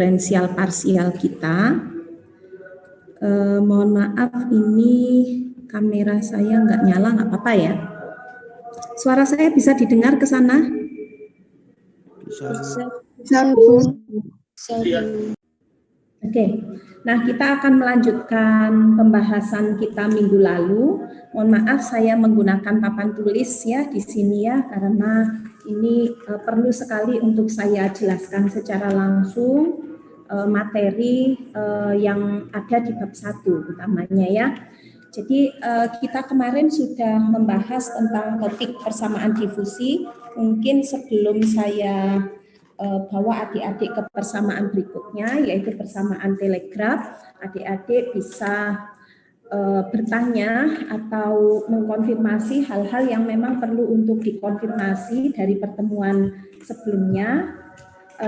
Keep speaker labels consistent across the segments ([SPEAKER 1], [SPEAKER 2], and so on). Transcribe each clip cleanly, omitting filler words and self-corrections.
[SPEAKER 1] diferensial parsial kita. Mohon maaf, ini kamera saya nggak nyala, nggak apa-apa ya. Suara saya bisa didengar ke sana?
[SPEAKER 2] Bisa, Bu.
[SPEAKER 1] Oke, nah kita akan melanjutkan pembahasan kita minggu lalu. Mohon maaf saya menggunakan papan tulis ya di sini ya, karena ini perlu sekali untuk saya jelaskan secara langsung materi yang ada di bab 1 utamanya ya. Jadi kita kemarin sudah membahas tentang topik persamaan difusi. Mungkin sebelum saya bawa adik-adik ke persamaan berikutnya, yaitu persamaan telegraf, adik-adik bisa bertanya atau mengkonfirmasi hal-hal yang memang perlu untuk dikonfirmasi dari pertemuan sebelumnya.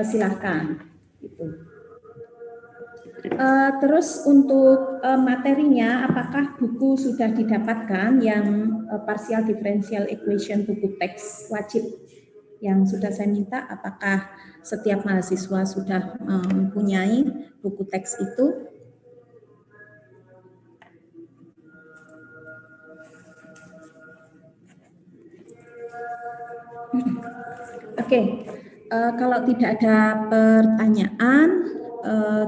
[SPEAKER 1] Silahkan. Gitu. Terus untuk materinya, apakah buku sudah didapatkan yang partial differential equation buku teks wajib yang sudah saya minta? Apakah setiap mahasiswa sudah mempunyai buku teks itu? Oke, kalau tidak ada pertanyaan,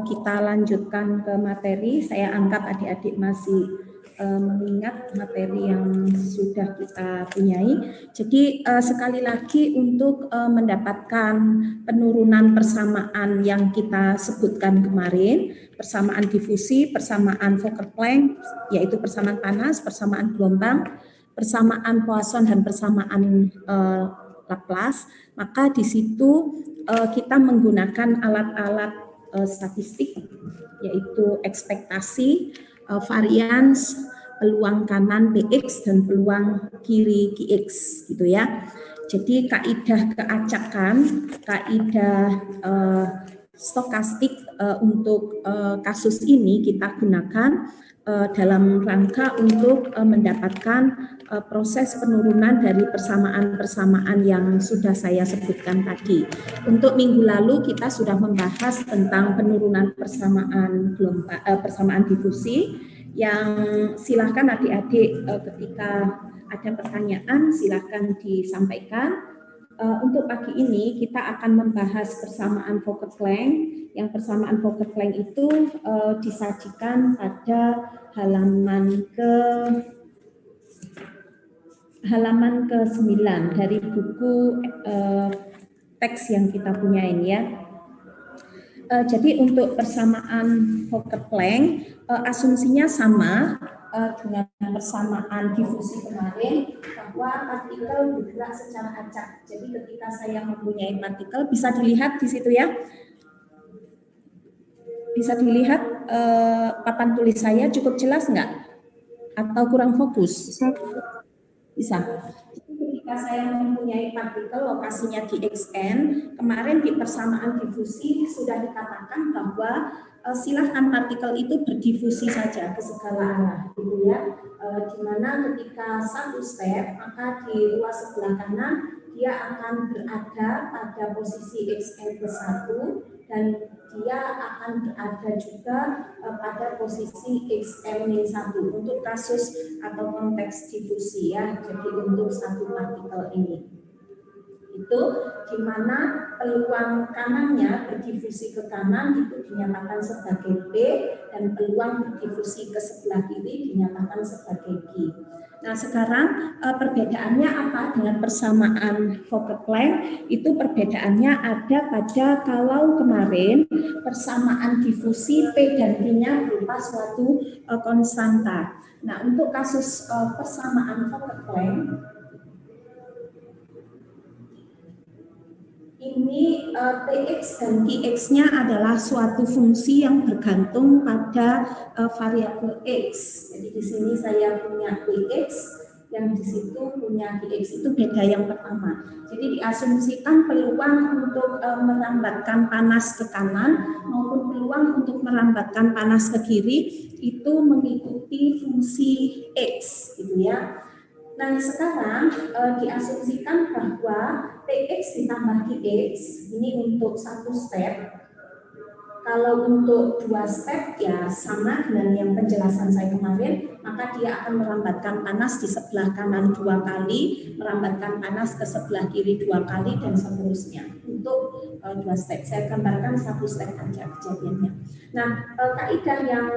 [SPEAKER 1] kita lanjutkan ke materi. Saya anggap adik-adik masih mengingat materi yang sudah kita punyai. Jadi sekali lagi untuk mendapatkan penurunan persamaan yang kita sebutkan kemarin, persamaan difusi, persamaan Fokker-Planck, yaitu persamaan panas, persamaan gelombang, persamaan Poisson dan persamaan Laplace, maka di situ kita menggunakan alat-alat statistik, yaitu ekspektasi, varians, peluang kanan PX dan peluang kiri QX, gitu ya. Jadi kaidah keacakan, kaidah stokastik untuk kasus ini kita gunakan dalam rangka untuk mendapatkan proses penurunan dari persamaan-persamaan yang sudah saya sebutkan tadi. Untuk minggu lalu kita sudah membahas tentang penurunan persamaan persamaan difusi, yang silahkan adik-adik ketika ada pertanyaan silahkan disampaikan. Untuk pagi ini kita akan membahas persamaan Fokker-Planck. Yang persamaan Fokker-Planck itu disajikan pada halaman ke-9 dari buku teks yang kita punya ini ya. Jadi untuk persamaan Fokker-Planck asumsinya sama dengan persamaan difusi kemarin, bahwa partikel bergerak secara acak. Jadi ketika saya mempunyai partikel, bisa dilihat di situ ya. Bisa dilihat papan tulis saya cukup jelas nggak? Atau kurang fokus? Bisa. Jadi ketika saya mempunyai partikel lokasinya di Xn, kemarin di persamaan difusi sudah dikatakan bahwa silahkan partikel itu berdifusi saja ke segala arah, gitu ya. Di mana ketika satu step, maka di ruas sebelah kanan dia akan berada pada posisi Xn plus 1 dan dia akan berada juga pada posisi Xn-1 untuk kasus atau konteks difusi ya. Jadi untuk satu partikel ini. Itu di mana peluang kanannya berdifusi ke kanan itu dinyatakan sebagai P dan peluang berdifusi ke sebelah kiri dinyatakan sebagai Q. Nah sekarang perbedaannya apa dengan persamaan Fokker-Planck? Itu perbedaannya ada pada kalau kemarin persamaan difusi P dan Q-nya berupa suatu konstanta. Nah untuk kasus persamaan Fokker-Planck ini Px dan Qx-nya adalah suatu fungsi yang bergantung pada variabel x. Jadi di sini saya punya Px, yang di situ punya Qx, itu beda yang pertama. Jadi diasumsikan peluang untuk merambatkan panas ke kanan maupun peluang untuk merambatkan panas ke kiri itu mengikuti fungsi x, gitu ya. Nah sekarang diasumsikan bahwa Px ditambah Qx ini untuk satu step Kalau untuk 2 step ya sama dengan yang penjelasan saya kemarin, maka dia akan merambatkan panas di sebelah kanan 2 kali, merambatkan panas ke sebelah kiri 2 kali, dan seterusnya. Untuk 2 step, saya gambarkan 1 step aja kejadiannya. Nah, kaidah yang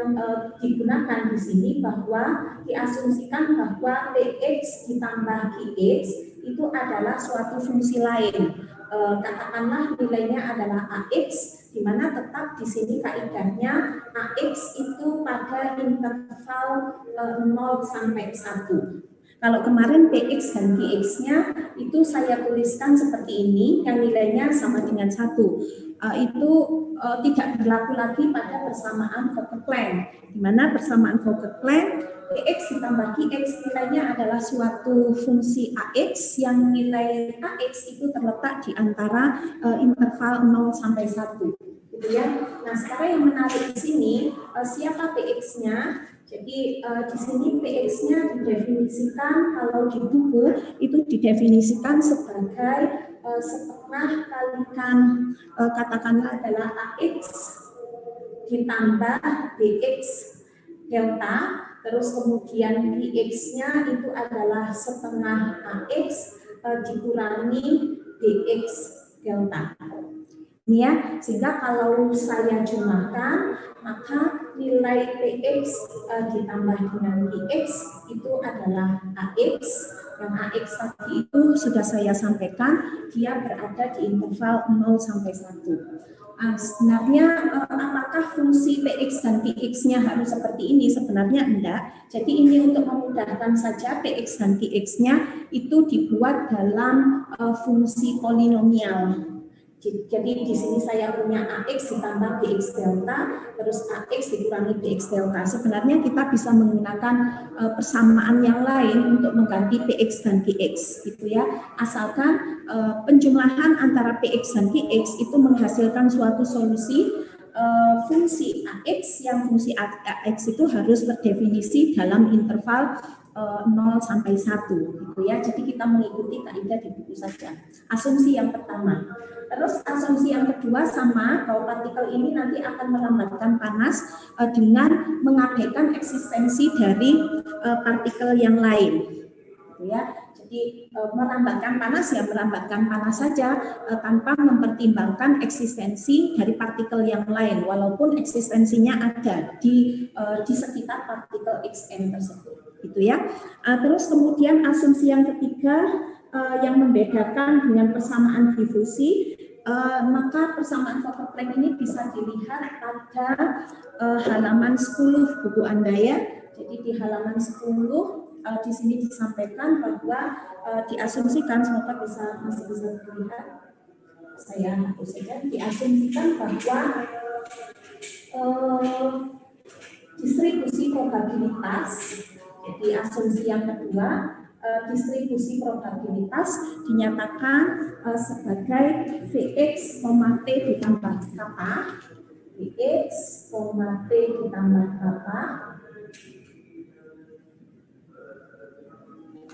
[SPEAKER 1] digunakan di sini bahwa diasumsikan bahwa Px ditambah Qx itu adalah suatu fungsi lain. Katakanlah nilainya adalah AX, di mana tetap di sini kaidahnya AX itu pada interval 0 sampai 1. Kalau kemarin PX dan QX-nya itu saya tuliskan seperti ini, yang nilainya sama dengan 1. Itu tidak berlaku lagi pada persamaan Fokker-Planck, di mana persamaan Fokker-Planck Px ditambah Qx nilainya adalah suatu fungsi Ax yang nilai Ax itu terletak di antara interval 0 sampai 1. Gitu ya. Nah, sekarang yang menarik di sini siapa Px-nya? Jadi di sini Px-nya didefinisikan kalau di buku itu didefinisikan sebagai setengah kalikan katakanlah adalah Ax ditambah Bx delta. Terus kemudian Qx-nya itu adalah setengah AX dikurangi Bx delta. Ini ya, sehingga kalau saya jumlahkan, maka nilai Px ditambah dengan Qx itu adalah AX. Yang AX tadi itu sudah saya sampaikan, dia berada di interval 0 sampai 1. Sebenarnya apakah fungsi Px dan Qx-nya harus seperti ini? Sebenarnya enggak. Jadi ini untuk memudahkan saja Px dan Qx-nya itu dibuat dalam fungsi polinomial. Jadi di sini saya punya AX ditambah Bx delta, terus AX dikurangi Bx delta. Sebenarnya kita bisa menggunakan persamaan yang lain untuk mengganti Px dan Qx, gitu ya. Asalkan penjumlahan antara Px dan Qx itu menghasilkan suatu solusi fungsi AX, yang fungsi AX itu harus terdefinisi dalam interval 0 sampai 1, gitu ya. Jadi kita mengikuti kaidah di buku saja. Asumsi yang pertama. Terus asumsi yang kedua sama, bahwa partikel ini nanti akan merambatkan panas dengan mengabaikan eksistensi dari partikel yang lain, gitu ya. Jadi merambatkan panas ya merambatkan panas saja tanpa mempertimbangkan eksistensi dari partikel yang lain, walaupun eksistensinya ada di sekitar partikel Xn tersebut, gitu ya. Terus kemudian asumsi yang ketiga yang membedakan dengan persamaan difusi, maka persamaan Fokker-Planck ini bisa dilihat pada halaman 10 buku Anda ya. Jadi di halaman 10 di sini disampaikan bahwa diasumsikan, semoga masih bisa dilihat. Saya hapus saja. Diasumsikan bahwa distribusi probabilitas. Jadi asumsi yang kedua, distribusi probabilitas dinyatakan sebagai Vx, T ditambah kappa, Vx, T ditambah kappa,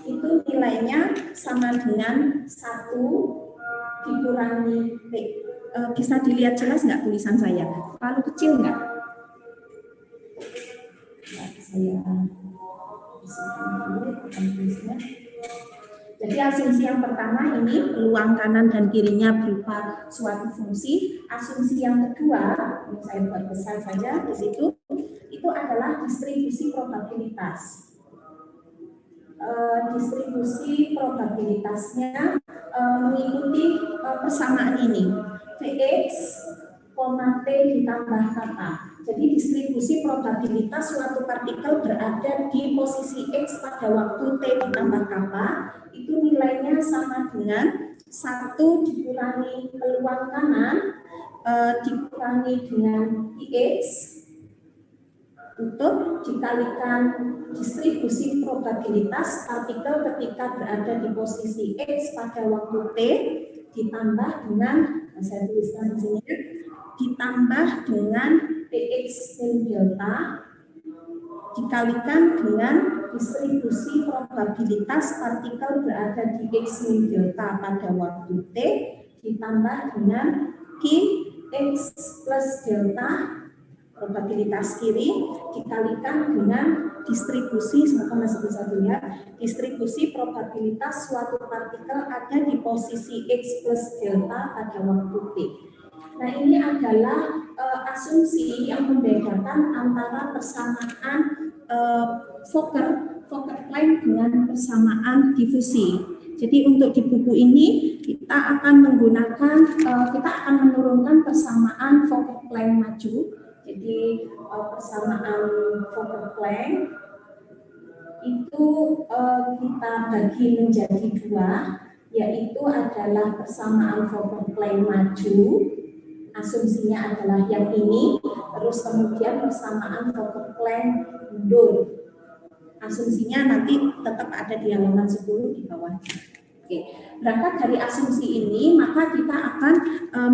[SPEAKER 1] itu nilainya sama dengan 1 dikurangi P. Bisa dilihat jelas nggak tulisan saya? Terlalu kecil nggak? Saya Jadi asumsi yang pertama ini peluang kanan dan kirinya berupa suatu fungsi. Asumsi yang kedua, ini saya buat besar saja di situ, itu adalah distribusi probabilitas. Distribusi probabilitasnya mengikuti persamaan ini, Vx, T ditambah kappa. Jadi distribusi probabilitas suatu partikel berada di posisi X pada waktu T ditambah kappa itu nilainya sama dengan 1 dikurangi peluang kanan dikurangi dengan Ix untuk dikalikan distribusi probabilitas partikel ketika berada di posisi X pada waktu T ditambah dengan, saya tuliskan di sini, ditambah dengan Px min delta dikalikan dengan distribusi probabilitas partikel berada di X min delta pada waktu T ditambah dengan Q X plus delta probabilitas kiri dikalikan dengan distribusi, semoga masih bisa dilihat, distribusi probabilitas suatu partikel ada di posisi X plus delta pada waktu T. Nah, ini adalah asumsi yang membedakan antara persamaan Fokker-Klein dengan persamaan difusi. Jadi untuk di buku ini kita akan menggunakan, kita akan menurunkan persamaan Fokker-Klein maju. Jadi persamaan Fokker-Klein itu kita bagi menjadi dua, yaitu adalah persamaan Fokker-Klein maju, asumsinya adalah yang ini, terus kemudian persamaan Fokker-Klein mundur. Asumsinya nanti tetap ada di halaman 10 di bawah. Oke, berangkat dari asumsi ini, maka kita akan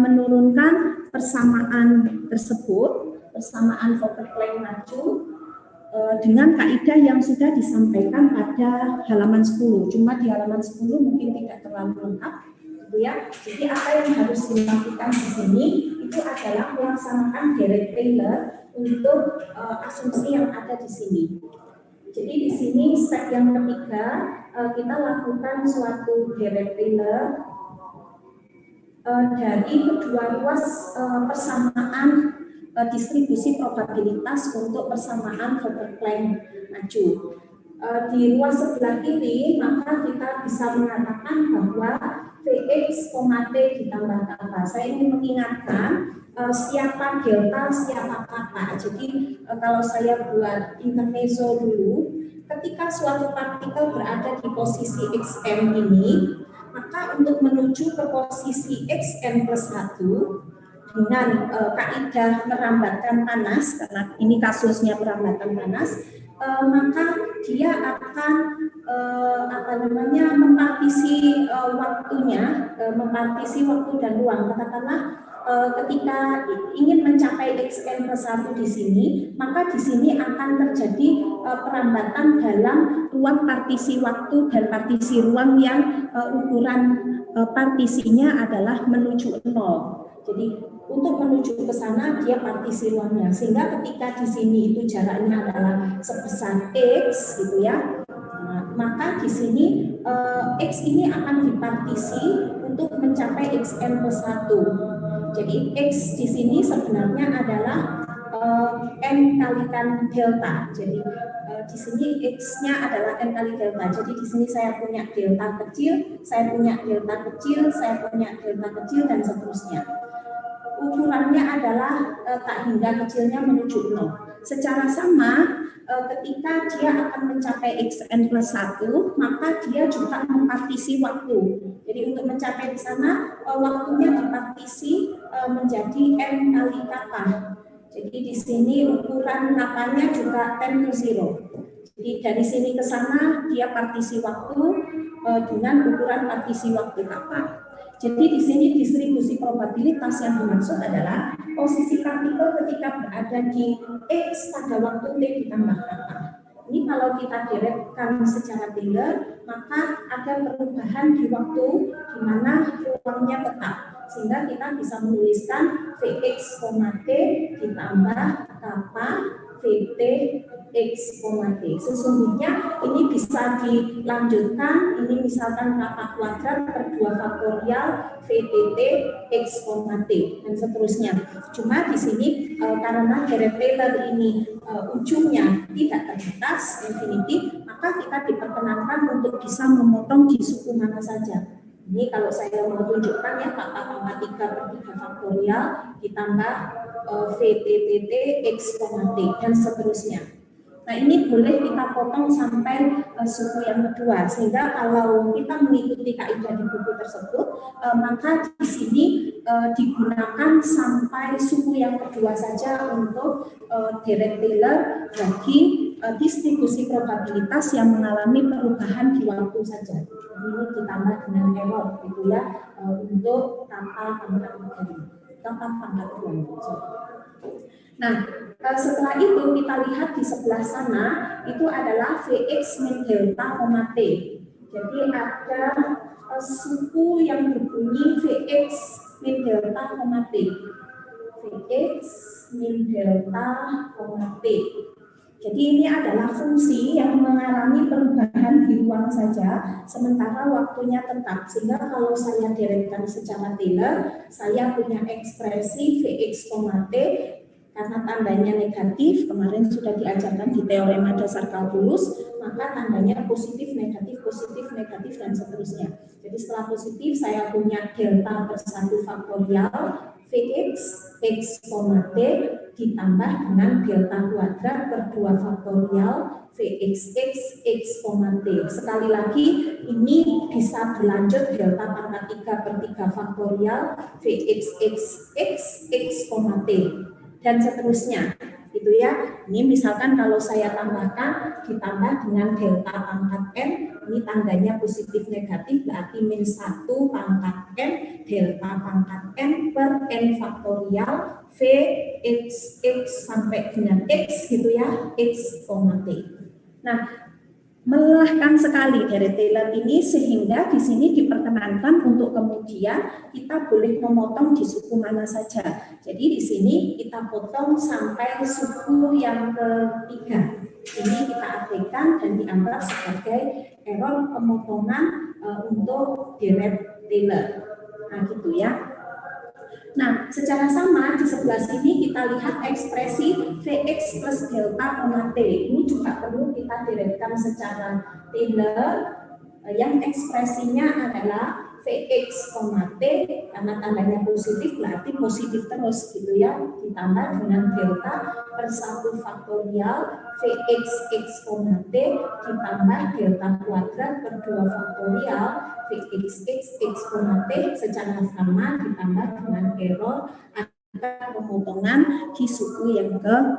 [SPEAKER 1] menurunkan persamaan tersebut, persamaan Fokker-Klein maju, dengan kaidah yang sudah disampaikan pada halaman 10. Cuma di halaman 10 mungkin tidak terlalu lengkap, gitu ya. Jadi apa yang harus dilakukan di sini itu adalah melaksanakan Dirac-Taylor untuk asumsi yang ada di sini. Jadi di sini step yang ketiga kita lakukan suatu Dirac-Taylor dari kedua ruas persamaan distribusi probabilitas untuk persamaan Fokker-Klein maju. Di ruas sebelah kiri maka kita bisa mengatakan bahwa Vx, T ditambah kappa. Saya ingin mengingatkan siapa delta, siapa kappa. Jadi kalau saya buat intermezzo dulu, ketika suatu partikel berada di posisi xn ini, maka untuk menuju ke posisi xn plus 1 dengan kaidah merambatkan panas, karena ini kasusnya perambatan panas, maka dia akan mempartisi waktunya, mempartisi waktu dan ruang. Katakanlah ketika ingin mencapai xn plus 1 di sini, maka di sini akan terjadi perambatan dalam ruang partisi waktu dan partisi ruang yang ukuran partisinya adalah menuju 0. Jadi untuk menuju ke sana dia partisi ruangnya, sehingga ketika di sini itu jaraknya adalah sebesar x, gitu ya. Maka di sini x ini akan dipartisi untuk mencapai xn plus 1. Jadi x di sini sebenarnya adalah n kalikan delta. Jadi di sini x-nya adalah n kali delta. Jadi di sini saya punya delta kecil, saya punya delta kecil, saya punya delta kecil dan seterusnya. Ukurannya adalah tak hingga kecilnya menuju 0. Secara sama, ketika dia akan mencapai xn plus 1, maka dia juga mempartisi waktu. Jadi untuk mencapai di sana, waktunya dipartisi menjadi n kali kappa. Jadi di sini ukuran kapanya juga 10 to 0. Jadi dari sini ke sana dia partisi waktu dengan ukuran partisi waktu kappa. Jadi di sini distribusi probabilitas yang dimaksud adalah posisi partikel ketika berada di X pada waktu T ditambah kappa. Ini kalau kita direkkan secara Taylor, maka ada perubahan di waktu di mana ruangnya tetap. Sehingga kita bisa menuliskan Vx, T ditambah kappa Vt X, T. Sesungguhnya ini bisa dilanjutkan, ini misalkan kappa kuadrat per 2 faktorial Vtt X, T dan seterusnya. Cuma di sini karena Dirac-Taylor ini ujungnya tidak terbatas infinity, maka kita diperkenankan untuk bisa memotong di suku mana saja. Ini kalau saya mau tunjukkan ya kappa pangkat 3 per 3 faktorial ditambah Vtt X, T dan seterusnya. Nah ini boleh kita potong sampai suku yang kedua, sehingga kalau kita mengikuti kaidah di buku tersebut, maka di sini digunakan sampai suku yang kedua saja untuk Dirac-Taylor bagi distribusi probabilitas yang mengalami perubahan di waktu saja. Ini ditambah dengan error, gitu ya, untuk kappa pangkat 2. Nah, setelah itu kita lihat di sebelah sana itu adalah Vx min delta, T. Jadi ada suku yang berbunyi Vx min delta, T. Vx min delta, T. Jadi ini adalah fungsi yang mengalami perubahan di ruang saja, sementara waktunya tetap. Sehingga kalau saya derekkan secara Taylor, saya punya ekspresi Vx, T, karena tandanya negatif, kemarin sudah diajarkan di teorema dasar kalkulus, maka tandanya positif, negatif, dan seterusnya. Jadi setelah positif, saya punya delta per 1 faktorial, Vx, x, T, ditambah dengan delta kuadrat per 2 faktorial, Vx, x, T. Sekali lagi, ini bisa berlanjut delta pangkat 3 per 3 faktorial, Vx, x, T. Dan seterusnya, gitu ya. Ini misalkan kalau saya tambahkan ditambah dengan delta pangkat n, ini tandanya positif negatif, berarti min 1 pangkat n delta pangkat n per n faktorial v x sampai dengan x, gitu ya, x, T. Nah, melelahkan sekali dari Taylor ini, sehingga di sini diperkenankan untuk kemudian kita boleh memotong di suku mana saja. Jadi di sini kita potong sampai suku yang ketiga. Ini kita abaikan dan dianggap sebagai error pemotongan untuk deret Taylor. Nah, gitu ya. Nah, secara sama di sebelah sini kita lihat ekspresi Vx plus delta, T. Ini juga perlu kita derekkan secara Taylor, yang ekspresinya adalah Vx, T, karena tandanya positif berarti positif terus, gitu ya, ditambah dengan delta per 1 faktorial Vx, x, T, ditambah delta kuadrat per 2 faktorial Vx, x, T secara sama ditambah dengan error ada pemotongan di suku yang ketiga.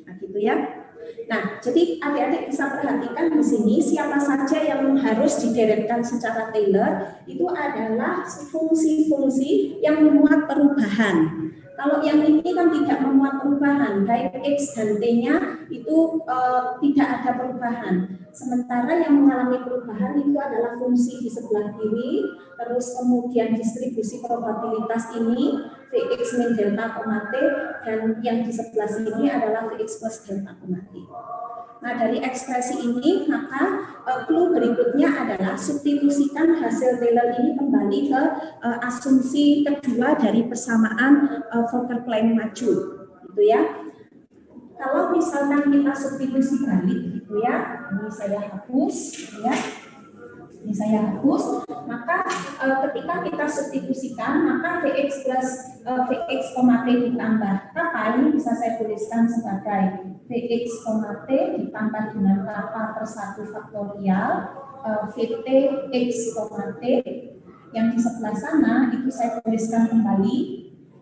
[SPEAKER 1] Nah, gitu ya. Nah, jadi adik-adik bisa perhatikan di sini siapa saja yang harus dideretkan secara Taylor itu adalah fungsi-fungsi yang memuat perubahan. Kalau yang ini kan tidak memuat perubahan, baik X dan T-nya itu tidak ada perubahan. Sementara yang mengalami perubahan itu adalah fungsi di sebelah kiri, terus kemudian distribusi probabilitas ini, Vx min delta, T, dan yang di sebelah sini adalah Vx plus delta, T. Nah, dari ekspresi ini, maka clue berikutnya adalah substitusikan hasil Taylor ini kembali ke asumsi kedua dari persamaan Fokker-Klein maju, gitu ya. Kalau misalkan kita substitusi balik, gitu ya, ini saya hapus, ya. Ini saya hapus, maka ketika kita substitusikan, maka Vx plus Vx, T ditambah apa? Ini bisa saya tuliskan sebagai Vx, T ditambah dengan kappa per 1 faktorial Vt x, T. Yang di sebelah sana itu saya tuliskan kembali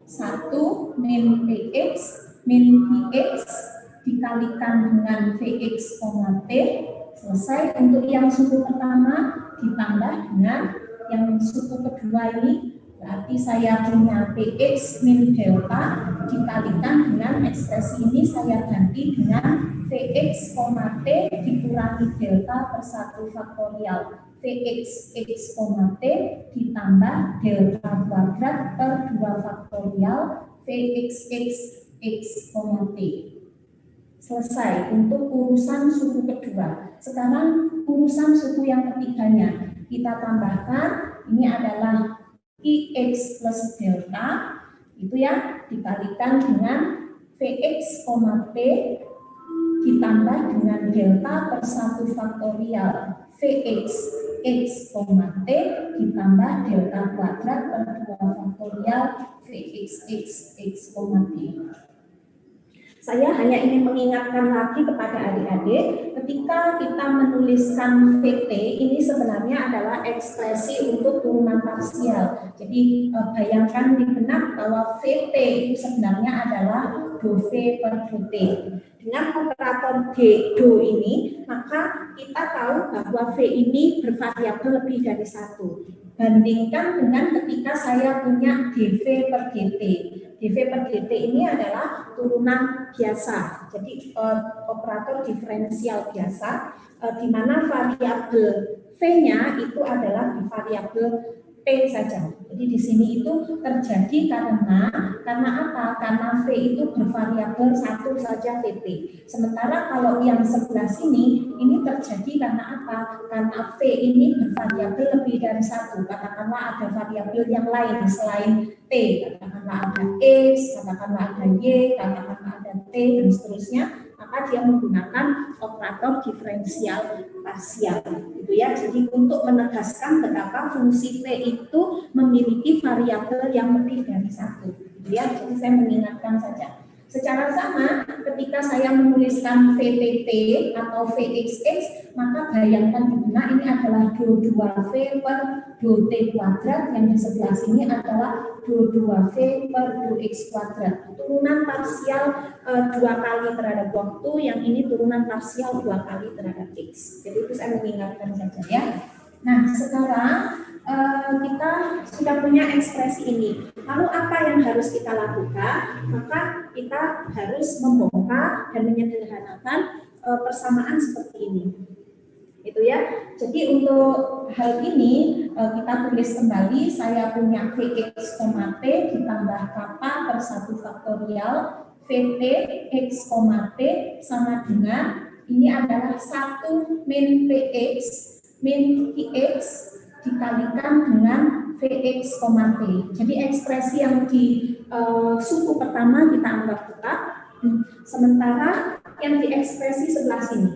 [SPEAKER 1] 1 min Vx min Vx dikalikan dengan Vx, T. Selesai. Untuk yang suku pertama ditambah dengan yang suku kedua ini, berarti saya punya Vx min delta dikalikan dengan ekspresi ini saya ganti dengan Vx, T dikurangi delta per 1 faktorial Vx, x, T ditambah delta kuadrat per 2 faktorial Vx, x, T. Selesai untuk urusan suku kedua. Sekarang urusan suku yang ketiganya. Kita tambahkan, ini adalah Ix plus delta, itu ya, dikalikan dengan Vx, T ditambah dengan delta per 1 faktorial Vx, x, T ditambah delta kuadrat per 2 faktorial Vx, x, T. Saya hanya ingin mengingatkan lagi kepada adik-adik, ketika kita menuliskan Vt, ini sebenarnya adalah ekspresi untuk turunan parsial. Jadi bayangkan di benak bahwa Vt itu sebenarnya adalah do V per do T. Dengan operator do ini, maka kita tahu bahwa V ini bervariabel lebih dari 1. Bandingkan dengan ketika saya punya dv per dt. dv per dt ini adalah turunan biasa, jadi operator diferensial biasa, di mana variabel V V-nya itu adalah di variabel P saja. Jadi di sini itu terjadi karena apa? Karena V itu bervariabel satu saja VP. Sementara kalau yang sebelah sini ini terjadi karena apa? Karena V ini bervariabel lebih dari satu. Katakanlah ada variabel yang lain selain T. Katakanlah ada X, katakanlah ada Y, katakanlah ada T dan seterusnya. Maka dia menggunakan operator diferensial parsial, gitu ya. Jadi untuk menegaskan betapa fungsi V itu memiliki variabel yang lebih dari satu, gitu ya. Jadi saya mengingatkan saja. Secara sama, ketika saya menuliskan VTT atau VXX, maka bayangkan di benak ini adalah do 2V per do T kuadrat, yang di sebelah sini adalah do 2V per do X kuadrat. Turunan parsial 2 kali terhadap waktu, yang ini turunan parsial 2 kali terhadap X. Jadi itu saya mengingatkan saja ya. Nah, sekarang kita sudah punya ekspresi ini. Lalu apa yang harus kita lakukan? Maka kita harus membongkar dan menyederhanakan persamaan seperti ini. Itu ya. Jadi untuk hal ini kita tulis kembali, saya punya Vx, T ditambah kappa per 1 faktorial Vt x, T sama dengan ini adalah 1 min Px min Px dikalikan dengan Vx, T. Jadi ekspresi yang di suku pertama kita anggap tetap, sementara yang di ekspresi sebelah sini.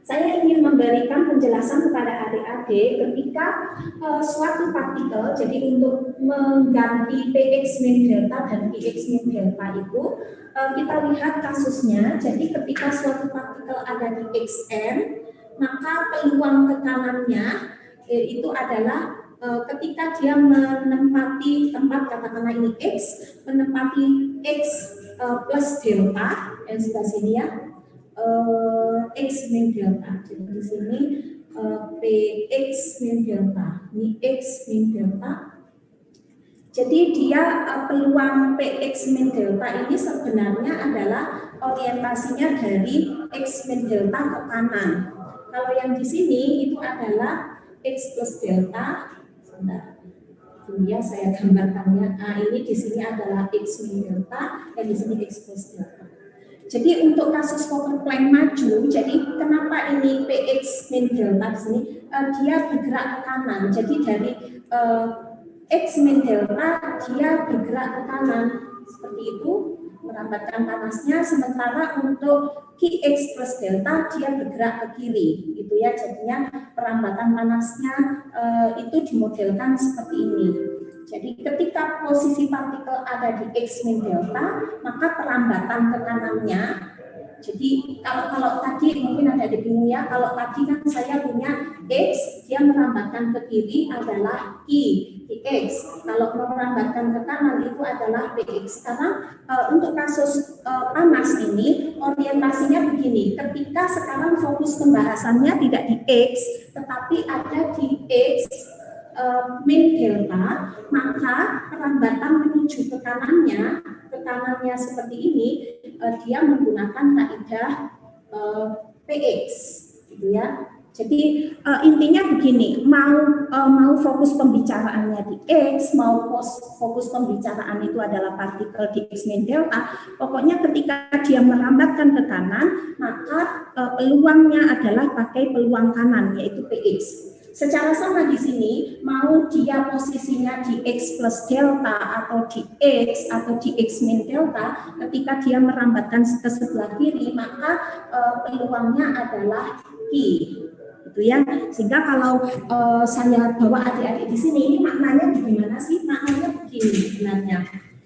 [SPEAKER 1] Saya ingin memberikan penjelasan kepada adik-adik ketika suatu partikel, jadi untuk mengganti Px min delta dan Px min delta itu, kita lihat kasusnya. Jadi ketika suatu partikel ada di Xn, maka peluang tekanannya itu adalah ketika dia menempati tempat, katakanlah ini X, menempati X plus delta, yang sebelah sini ya, X min delta. Jadi di sini Px min delta, ini X min delta. Jadi dia peluang Px min delta ini sebenarnya adalah orientasinya dari X min delta ke kanan. Kalau yang di sini itu adalah X plus delta. Sebentar, ya saya gambarkannya. Ini di sini adalah X min delta, dan di sini X plus delta. Jadi untuk kasus Fokker Planck maju, jadi kenapa ini Px min delta di sini? Dia bergerak ke kanan. Jadi dari X min delta dia bergerak ke kanan seperti itu, merambatkan panasnya. Sementara untuk Qx plus delta dia bergerak ke kiri, gitu ya. Jadinya perambatan panasnya itu dimodelkan seperti ini. Jadi ketika posisi partikel ada di X min delta, maka perambatan ke kanannya. Jadi kalau tadi mungkin ada di bingung ya, kalau tadi kan saya punya X, dia merambatkan ke kiri adalah X. Kalau merambatkan ke kanan itu adalah Px. Sekarang untuk kasus panas ini orientasinya begini. Ketika sekarang fokus pembahasannya tidak di X, tetapi ada di X min delta, maka perambatan menuju ke kanannya seperti ini, dia menggunakan kaidah Px, gitu ya. Jadi intinya begini, mau fokus pembicaraannya di X, mau fokus pembicaraan itu adalah partikel di X min delta, pokoknya ketika dia merambatkan ke kanan, maka peluangnya adalah pakai peluang kanan, yaitu Px. Secara sama di sini, mau dia posisinya di X plus delta atau di X atau di X min delta, ketika dia merambatkan ke sebelah kiri, maka peluangnya adalah Q. Gitu ya. Sehingga kalau saya bawa adik-adik di sini, ini maknanya gimana sih? Maknanya begini sebenarnya.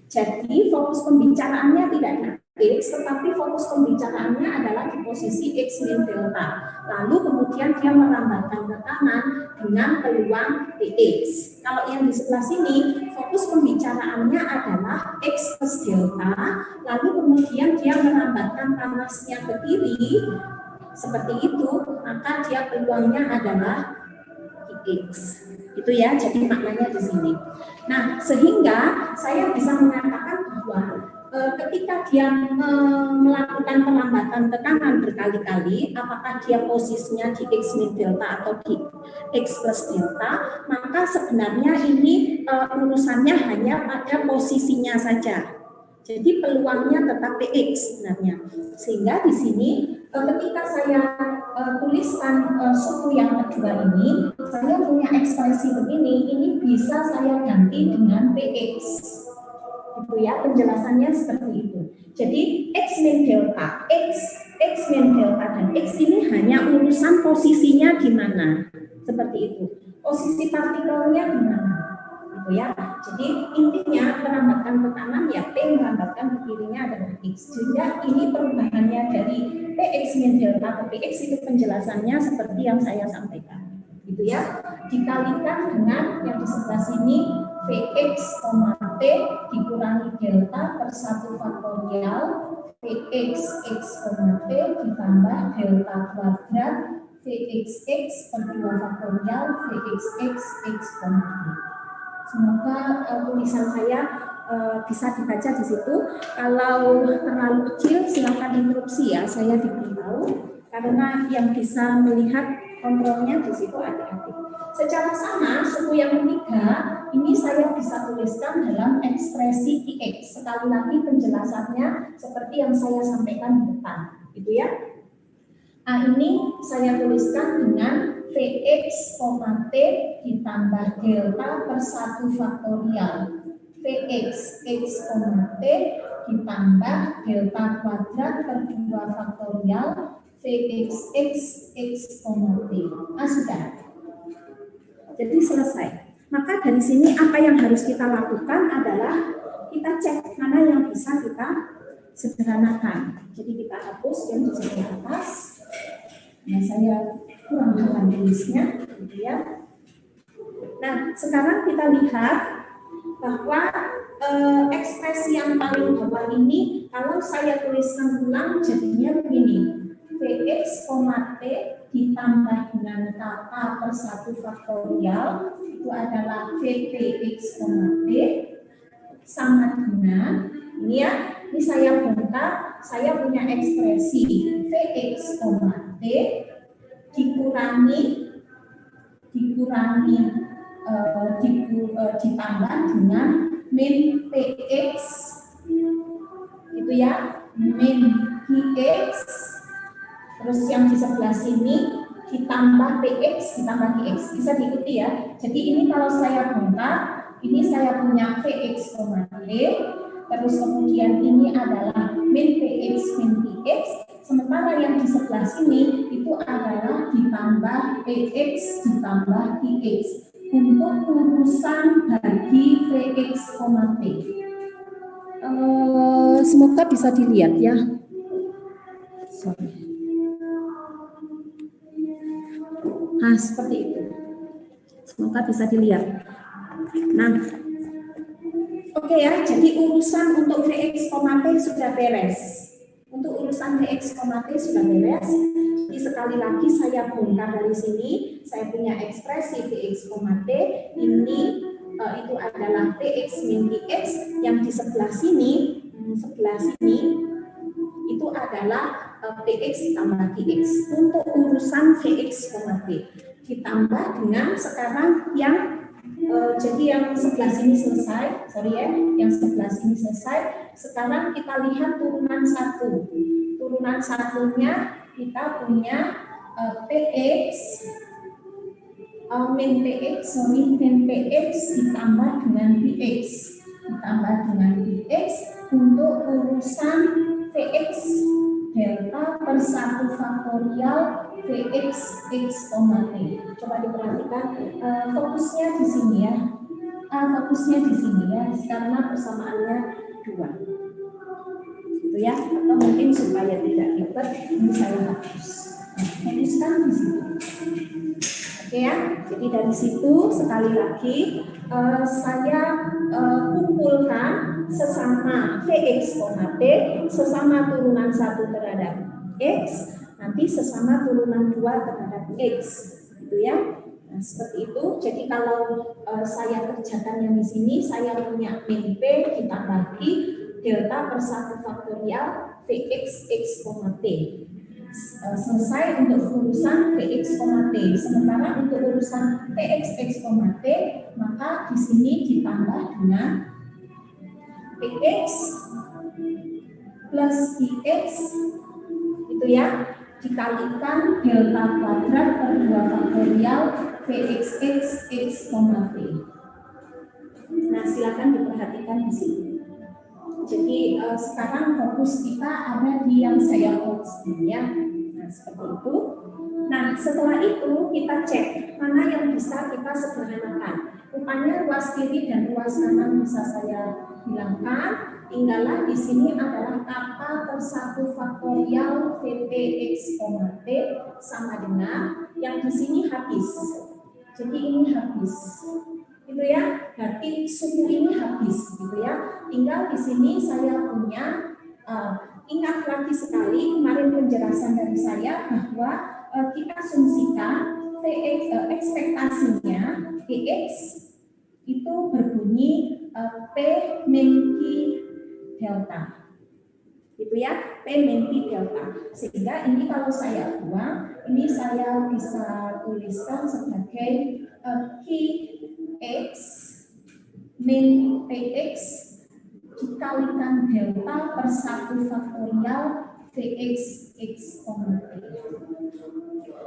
[SPEAKER 1] Jadi fokus pembicaraannya tidak di X, tetapi fokus pembicaraannya adalah di posisi X min delta. Lalu kemudian dia merambatkan ke kanan dengan peluang Px. Kalau yang di sebelah sini, fokus pembicaraannya adalah X plus delta, lalu kemudian dia merambatkan panasnya ke kiri, seperti itu, maka dia peluangnya adalah X. Itu ya, jadi maknanya di sini. Nah, sehingga saya bisa mengatakan bahwa ketika dia melakukan pelambatan tekanan berkali-kali, apakah dia posisinya di X min delta atau di X plus delta, maka sebenarnya ini urusannya hanya pada posisinya saja. Jadi peluangnya tetap PX sebenarnya. Sehingga di sini ketika saya tuliskan suku yang kedua ini, saya punya ekspresi begini, ini bisa saya ganti dengan PX. Itu ya, penjelasannya seperti itu. Jadi X min delta, X min delta dan X ini hanya urusan posisinya di mana. Seperti itu. Posisi partikelnya di mana. Gitu ya. Jadi intinya perambatan tekanan ya P merambatkan ke kirinya adalah X. Sehingga ini perubahannya dari PX min delta ke PX itu penjelasannya seperti yang saya sampaikan. Gitu ya. Dikalikan dengan yang di sebelah sini Vx, T dikurangi delta per 1 faktorial Vx X, T ditambah delta kuadrat Vxx per 2 faktorial Vxx X, T. Semoga tulisan saya bisa dibaca di situ. Kalau terlalu kecil silakan interupsi ya, saya diberitahu karena yang bisa melihat kontrolnya di situ adik-adik. Secara sama, suku yang ketiga ini saya bisa tuliskan dalam ekspresi Tx. Sekali lagi penjelasannya seperti yang saya sampaikan di depan, gitu ya. Nah, ini saya tuliskan dengan Vx, T ditambah delta per 1 faktorial Vx X, T ditambah delta kuadrat per 2 faktorial Vxx X, T. Nah, sudah. Jadi selesai. Maka dari sini apa yang harus kita lakukan adalah kita cek mana yang bisa kita sederhanakan. Jadi kita hapus yang di sebelah atas. Nah, saya kurang hafal tulisnya, gitu ya. Nah, sekarang kita lihat bahwa ekspresi yang paling bawah ini kalau saya tuliskan ulang jadinya begini. Vx, T ditambah dengan kata per 1 faktorial itu adalah Vx, T sama dengan ini ya, ini saya bongkar, saya punya ekspresi Vx, T ditambah dengan min Px itu ya, min Px. Terus yang di sebelah sini ditambah PX ditambah QX, bisa diikuti ya. Jadi ini kalau saya bongkar, ini saya punya VX, T, terus kemudian ini adalah min PX min PX, sementara yang di sebelah sini itu adalah ditambah PX ditambah PX untuk urusan bagi VX, T. Semoga bisa dilihat ya. Sorry. Nah, seperti itu. Semoga bisa dilihat. Nah, oke ya, jadi urusan untuk Vx, T sudah beres. Untuk urusan Vx, T sudah beres. Jadi sekali lagi saya bongkar dari sini, saya punya ekspresi Vx, T. Ini itu adalah Vx min Vx, yang di sebelah sini itu adalah Px ditambah Qx untuk urusan Vx, T ditambah dengan sekarang yang jadi yang sebelah sini selesai, sorry ya, yang sebelah sini selesai. Sekarang kita lihat turunan satu. Turunan satunya kita punya Px min Px ditambah dengan Px untuk urusan Vx delta per 1 faktorial Vx X, T. Coba diperhatikan fokusnya di sini ya. Fokusnya di sini ya, karena persamaannya 2. Gitu ya. Atau mungkin supaya tidak ribet, ini saya hapus. Hapuskan di situ. Oke ya. Jadi dari situ sekali lagi saya kumpulkan sesama Vx, T sesama turunan 1 terhadap X, nanti sesama turunan 2 terhadap X, gitu ya. Nah, seperti itu. Jadi kalau saya kerjakan yang di sini, saya punya min P ditambah I delta per 1 faktorial Vx x, T. Selesai untuk urusan Vx, T. Sementara untuk urusan Vx x, T, maka di sini ditambah dengan Vx plus Vx itu ya, dikalikan delta kuadrat per 2 faktorial Vx x, T. Nah, silakan diperhatikan di sini. Jadi sekarang fokus kita ada di yang saya post ya. Nah, seperti itu. Nah, setelah itu kita cek mana yang bisa kita sederhanakan. Rupanya ruas kiri dan ruas kanan bisa saya hilangkan. Tinggallah di sini adalah kappa per 1 faktorial Vx, T sama dengan yang di sini habis. Jadi ini habis. Gitu ya, berarti suku ini habis gitu ya. Tinggal di sini saya punya ingat lagi sekali kemarin penjelasan dari saya bahwa kita asumsikan ekspektasinya Vx itu berbunyi P min Q delta. Gitu ya, P min Q delta. Sehingga ini kalau saya buang, ini saya bisa tuliskan sebagai Q X min Px dikalikan delta per 1 faktorial Vx x, T.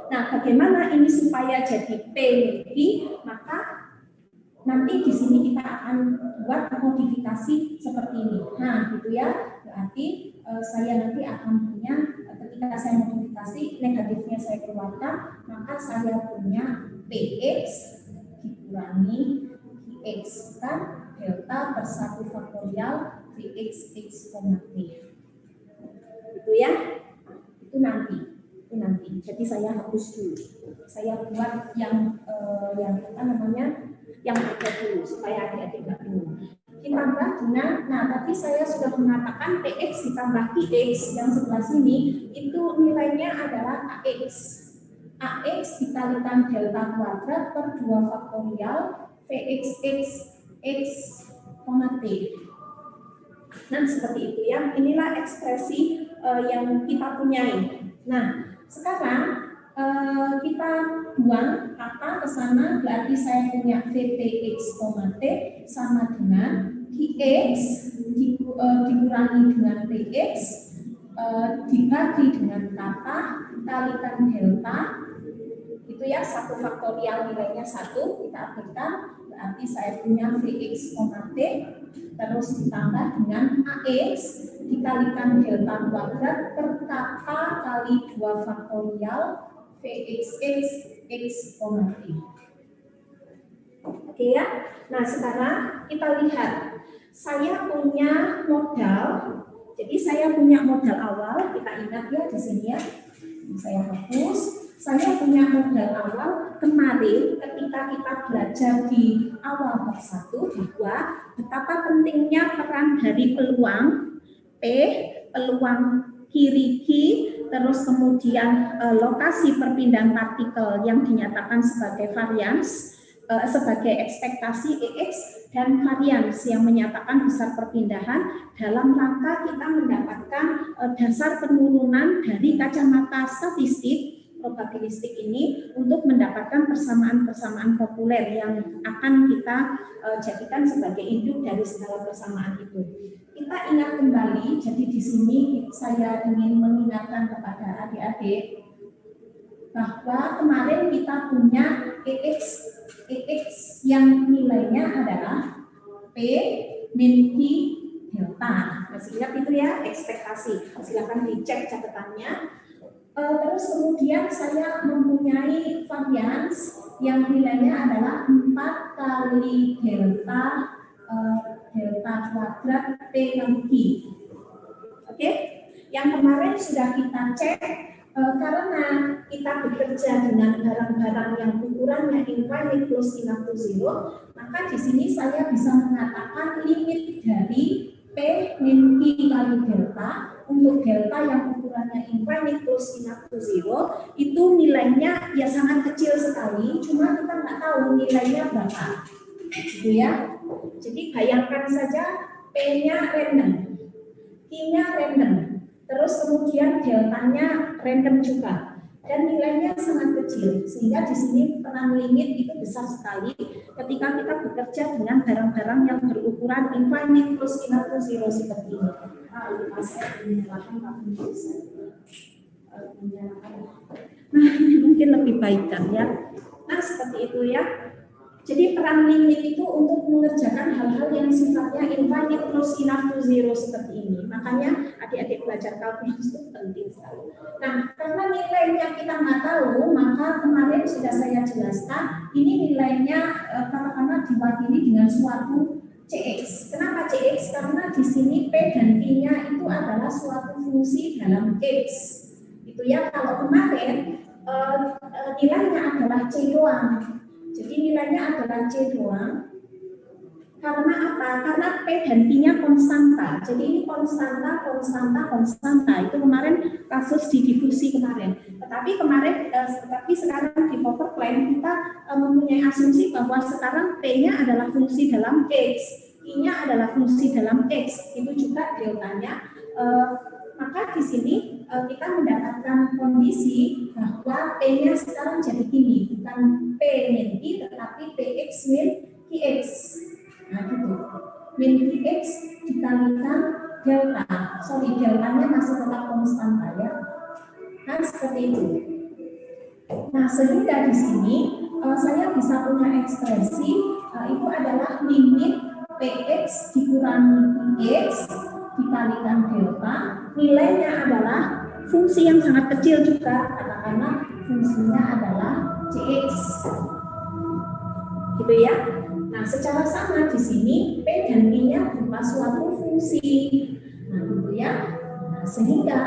[SPEAKER 1] Nah, bagaimana ini supaya jadi P min Q? Maka nanti di sini kita akan buat modifikasi seperti ini. Nah, gitu ya. Berarti saya nanti akan punya, ketika saya modifikasi, negatifnya saya keluarkan, maka saya punya Px dikurangi Vx kan delta per 1 faktorial Vx x, T. Itu ya, itu nanti. Jadi saya hapus dulu. Saya buat yang apa namanya, yang beda dulu supaya adik-adik nggak bingung. Ditambah dengan, nah tadi saya sudah mengatakan Px ditambah Qx yang sebelah sini itu nilainya adalah Ax. Ax dikalikan delta kuadrat per 2 faktorial Vx x, T. Nah, seperti itu ya. Inilah ekspresi yang kita punyai. Nah, sekarang kita buang apa ke sana, berarti saya punya Vtx, T sama dengan Qx dikurangi dengan Px dibagi dengan kappa kalikan delta itu ya, 1 faktorial nilainya 1 kita ambilkan, berarti saya punya Vx, T terus ditambah dengan Ax dikalikan delta kuadrat per kappa kali 2 faktorial Vx x, T. Oke ya. Nah, sekarang kita lihat. Saya punya modal. Jadi saya punya modal awal, kita ingat ya di sini ya. Saya hapus. Saya punya modal awal kemarin ketika kita belajar di awal bab 1 bahwa betapa pentingnya peran dari peluang P, peluang kiri Q, terus kemudian lokasi perpindahan partikel yang dinyatakan sebagai varians, sebagai ekspektasi EX, dan varians yang menyatakan besar perpindahan dalam rangka kita mendapatkan dasar penurunan dari kacamata statistik probabilistik ini untuk mendapatkan persamaan-persamaan populer yang akan kita jadikan sebagai induk dari segala persamaan itu. Kita ingat kembali, jadi di sini saya ingin mengingatkan kepada adik-adik bahwa kemarin kita punya EX yang nilainya adalah P min Q delta. Masih ingat itu ya, ekspektasi. Silakan dicek catatannya. Terus kemudian saya mempunyai varians yang nilainya adalah 4 kali delta kuadrat T kali Q. Oke? Yang kemarin sudah kita cek karena kita bekerja dengan barang-barang yang ukurannya infinite plus enough to 0, maka di sini saya bisa mengatakan limit dari P min Q kali delta untuk delta yang ukurannya infinite plus enough to 0 itu nilainya ya sangat kecil sekali, cuma kita nggak tahu nilainya berapa, gitu ya. Jadi bayangkan saja P-nya random, Q-nya random, terus kemudian deltanya random juga, dan nilainya sangat kecil, sehingga di sini peran limit itu besar sekali ketika kita bekerja dengan barang-barang yang berukuran infinite plus enough to zero seperti ini. Nah, mungkin lebih baik kan ya. Nah, seperti itu ya. Jadi peran limit itu untuk mengerjakan hal-hal yang sifatnya infinite plus enough to zero seperti ini. Makanya adik-adik belajar kalkulus itu penting sekali. Nah, karena nilainya kita nggak tahu, maka kemarin sudah saya jelaskan, ini nilainya katakanlah diwakili dengan suatu Cx. Kenapa Cx? Karena di sini P dan Q-nya itu adalah suatu fungsi dalam X. Itu ya, kalau kemarin nilainya adalah C doang. Jadi nilainya adalah C doang. Karena apa? Karena P dan Q-nya konstanta. Jadi ini konstanta. Itu kemarin kasus di difusi kemarin. Tetapi sekarang di power plan kita mempunyai asumsi bahwa sekarang P-nya adalah fungsi dalam X, I-nya adalah fungsi dalam X. Itu juga deltanya. Maka di sini kita mendapatkan kondisi bahwa P-nya sekarang jadi ini, bukan P min I, tetapi Px min Qx. Nah gitu, min Qx dikalikan delta. Deltanya masih tetap konstanta ya. Nah seperti itu. Nah sehingga di sini saya bisa punya ekspresi itu adalah limit Px dikurangi Qx dikalikan delta, nilainya adalah fungsi yang sangat kecil juga, katakanlah fungsinya adalah Cx, gitu ya. Nah, secara sama di sini P dan Q-nya berupa suatu fungsi, nah gitu ya. Nah, sehingga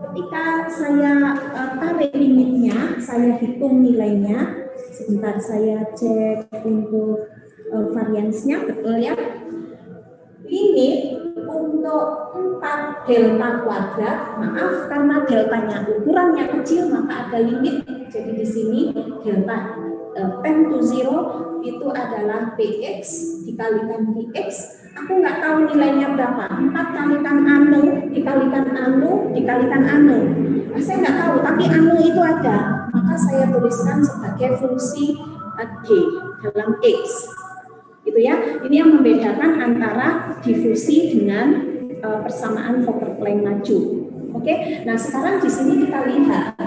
[SPEAKER 1] ketika saya tarik limitnya, saya hitung nilainya. Sebentar saya cek untuk variansnya, betul ya. Limit untuk 4 delta kuadrat, maaf karena deltanya ukurannya kecil maka ada limit. Jadi di sini delta 10 to 0 itu adalah Px dikalikan Qx. Aku nggak tahu nilainya berapa. 4 kalikan anu dikalikan anu dikalikan anu. Nah, saya nggak tahu, tapi anu itu ada. Maka saya tuliskan sebagai fungsi D dalam X. Gitu ya. Ini yang membedakan antara difusi dengan persamaan Fokker Planck maju. Oke. Nah, sekarang di sini kita lihat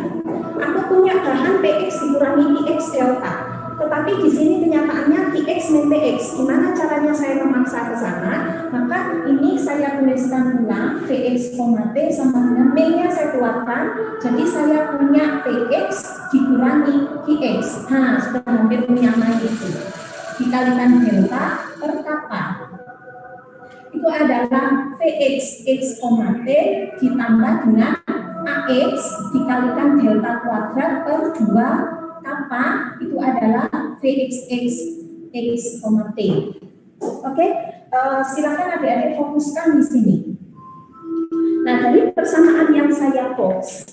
[SPEAKER 1] aku punya bahan Px dikurangi Qx delta. Tetapi di sini kenyataannya Qx min Px. Gimana caranya saya memaksa ke sana? Maka ini saya tuliskan ulang Px, T sama dengan min-nya saya keluarkan. Jadi saya punya Px dikurangi Qx. Nah, sudah hampir punya lagi itu. Dikalikan delta per kappa. Itu adalah Vx x, T ditambah dengan Ax dikalikan delta kuadrat per 2 kappa, itu adalah Vx x, T. Oke, silakan adik-adik fokuskan di sini. Nah, dari persamaan yang saya box